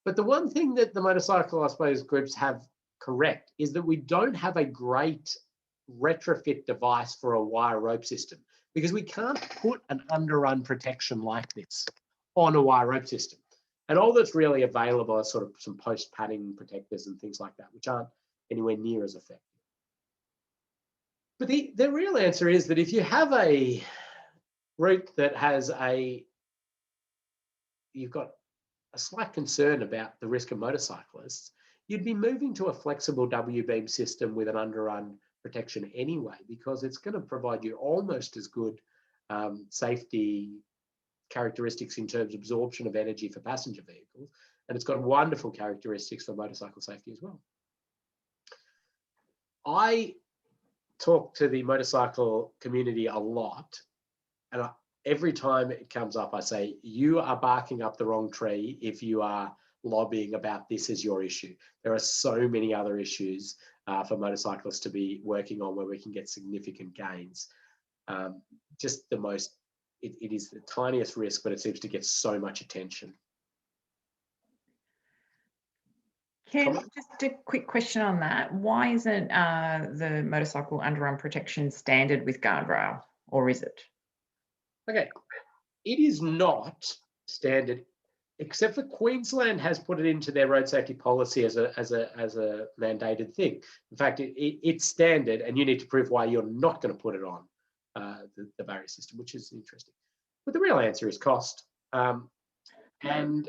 but the one thing that the motorcycle, I suppose, groups have correct is that we don't have a great retrofit device for a wire rope system, because we can't put an underrun protection like this on a wire rope system. And all that's really available are sort of some post padding protectors and things like that, which aren't anywhere near as effective. But the real answer is that if you have a route that has you've got a slight concern about the risk of motorcyclists, you'd be moving to a flexible W-beam system with an underrun protection anyway, because it's going to provide you almost as good safety characteristics in terms of absorption of energy for passenger vehicles, and it's got wonderful characteristics for motorcycle safety as well. I talk to the motorcycle community a lot, and every time it comes up, I say, you are barking up the wrong tree if you are lobbying about this as your issue. There are so many other issues for motorcyclists to be working on where we can get significant gains. Just the most, it is the tiniest risk, but it seems to get so much attention. Ken, just a quick question on that. Why isn't the motorcycle underarm protection standard with guardrail, or is it? Okay, it is not standard, except for Queensland has put it into their road safety policy as a mandated thing. In fact, it's standard, and you need to prove why you're not going to put it on the barrier system, which is interesting. But the real answer is cost, and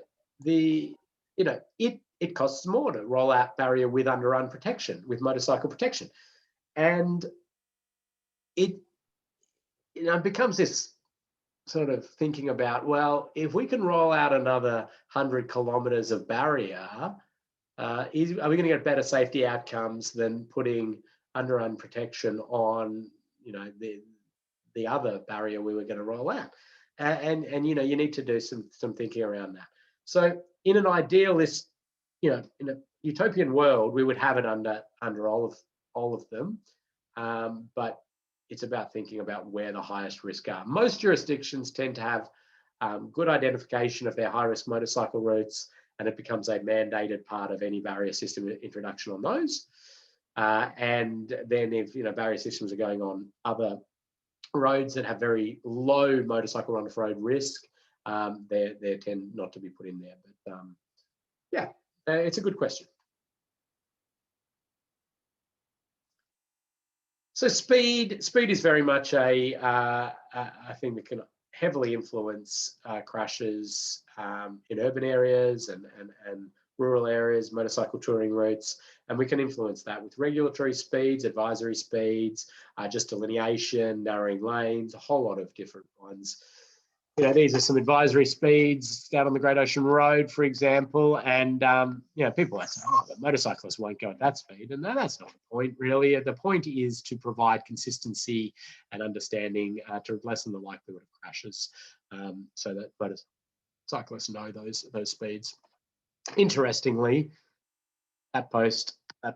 it costs more to roll out barrier with underrun protection, with motorcycle protection, and it becomes this sort of thinking about, well, if we can roll out another 100 kilometres of barrier, are we going to get better safety outcomes than putting underrun protection on, you know, the other barrier we were going to roll out? And you know, you need to do some thinking around that. So in an idealist, you know, in a utopian world, we would have it under all of them, but it's about thinking about where the highest risk are. Most jurisdictions tend to have good identification of their high-risk motorcycle routes, and it becomes a mandated part of any barrier system introduction on those. And then if, you know, barrier systems are going on other roads that have very low motorcycle run-off-road risk, they tend not to be put in there. But yeah, it's a good question. So speed is very much a thing that can heavily influence crashes in urban areas and rural areas, motorcycle touring routes, and we can influence that with regulatory speeds, advisory speeds, just delineation, narrowing lanes, a whole lot of different ones. You know, these are some advisory speeds down on the Great Ocean Road, for example, and you know, people say, oh, but motorcyclists won't go at that speed, and that's not the point, really. The point is to provide consistency and understanding to lessen the likelihood of crashes, so that motorcyclists know those speeds. Interestingly, that post, and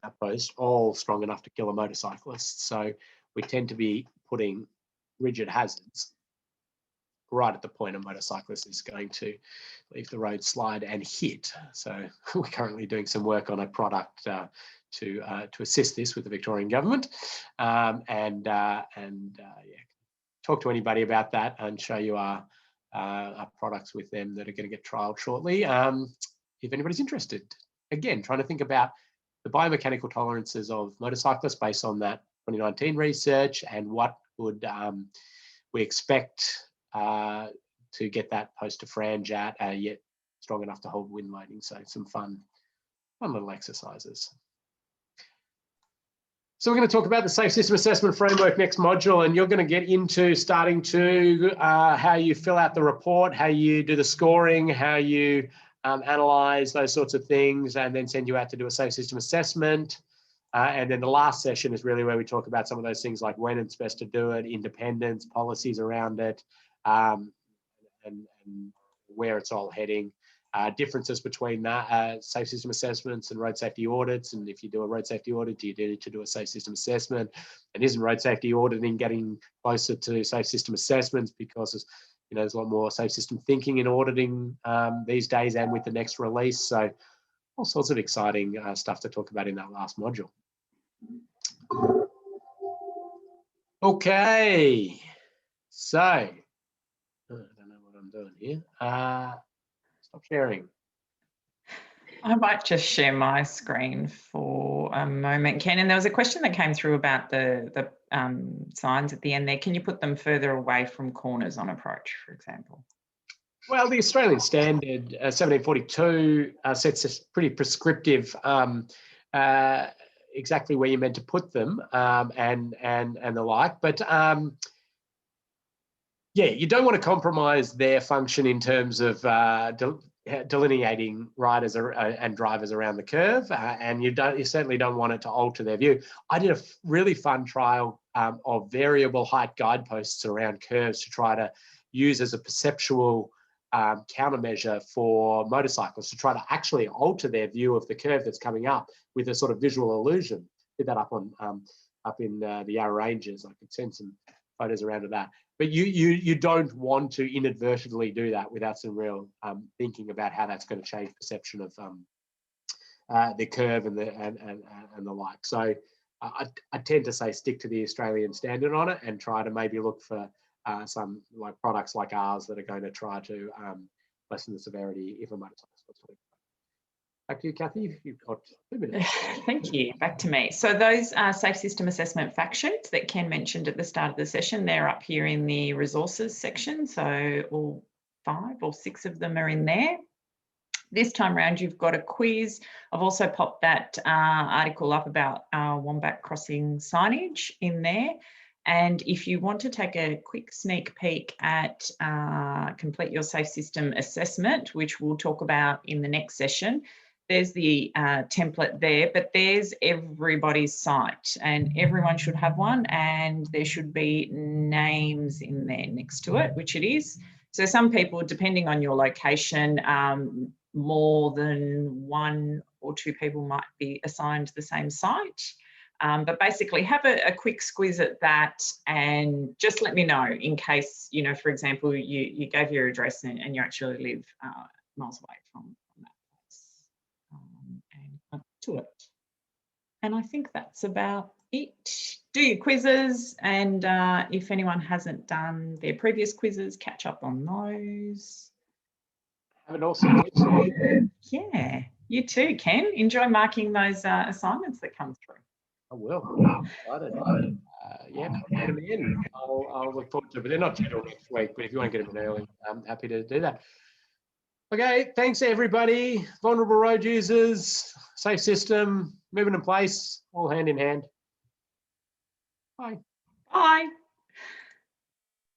that post, all strong enough to kill a motorcyclist. So we tend to be putting rigid hazards right at the point a motorcyclist is going to leave the road, slide and hit. So we're currently doing some work on a product to assist this with the Victorian government, yeah, talk to anybody about that and show you our products with them that are going to get trialed shortly. If anybody's interested, again, trying to think about the biomechanical tolerances of motorcyclists based on that 2019 research, and what would we expect to get that post to frange at, yet strong enough to hold wind loading. So some fun little exercises. So we're going to talk about the Safe System Assessment Framework next module, and you're going to get into starting to how you fill out the report, how you do the scoring, how you analyze those sorts of things, and then send you out to do a Safe System Assessment. And then the last session is really where we talk about some of those things like when it's best to do it, independence, policies around it, and where it's all heading. Differences between that, safe system assessments and road safety audits. And if you do a road safety audit, do you need to do a safe system assessment? And isn't road safety auditing getting closer to safe system assessments, because you know, there's a lot more safe system thinking in auditing these days, and with the next release. So all sorts of exciting stuff to talk about in that last module. Okay, so I don't know what I'm doing here. Stop sharing. I might just share my screen for a moment, Ken. And there was a question that came through about the signs at the end there. Can you put them further away from corners on approach, for example? Well, the Australian Standard 1742 sets a pretty prescriptive exactly where you're meant to put them, and the like. But yeah, you don't want to compromise their function in terms of delineating riders and drivers around the curve, and you certainly don't want it to alter their view. I did a really fun trial of variable height guideposts around curves to try to use as a perceptual countermeasure for motorcyclists, to try to actually alter their view of the curve that's coming up with a sort of visual illusion. Did that up in the Yarra Ranges. I could send some photos around of that. But you don't want to inadvertently do that without some real thinking about how that's going to change perception of the curve and the like. So I tend to say stick to the Australian Standard on it, and try to maybe look for some like products like ours that are going to try to lessen the severity if a motorcyclist was to. Back to you, Kathy. You've got 2 minutes. Thank you. Back to me. So those safe system assessment fact sheets that Ken mentioned at the start of the session, they're up here in the resources section. So all 5 or 6 of them are in there. This time around, you've got a quiz. I've also popped that article up about Wombat Crossing signage in there. And if you want to take a quick sneak peek at Complete Your Safe System assessment, which we'll talk about in the next session, there's the template there, but there's everybody's site and everyone should have one, and there should be names in there next to it, which it is. So some people, depending on your location, more than 1 or 2 people might be assigned the same site. But basically have a quick squiz at that and just let me know in case, you know, for example, you gave your address and you actually live miles away from that place, and up to it. And I think that's about it. Do your quizzes, and if anyone hasn't done their previous quizzes, catch up on those. Have an awesome week. Yeah, you too, Ken. Enjoy marking those assignments that come through. I will. I'm excited. Yeah, get them in. I'll look forward to it. But they're not due till next week. But if you want to get them in early, I'm happy to do that. Okay, thanks everybody. Vulnerable road users, safe system, moving in place, all hand in hand. Bye. Bye.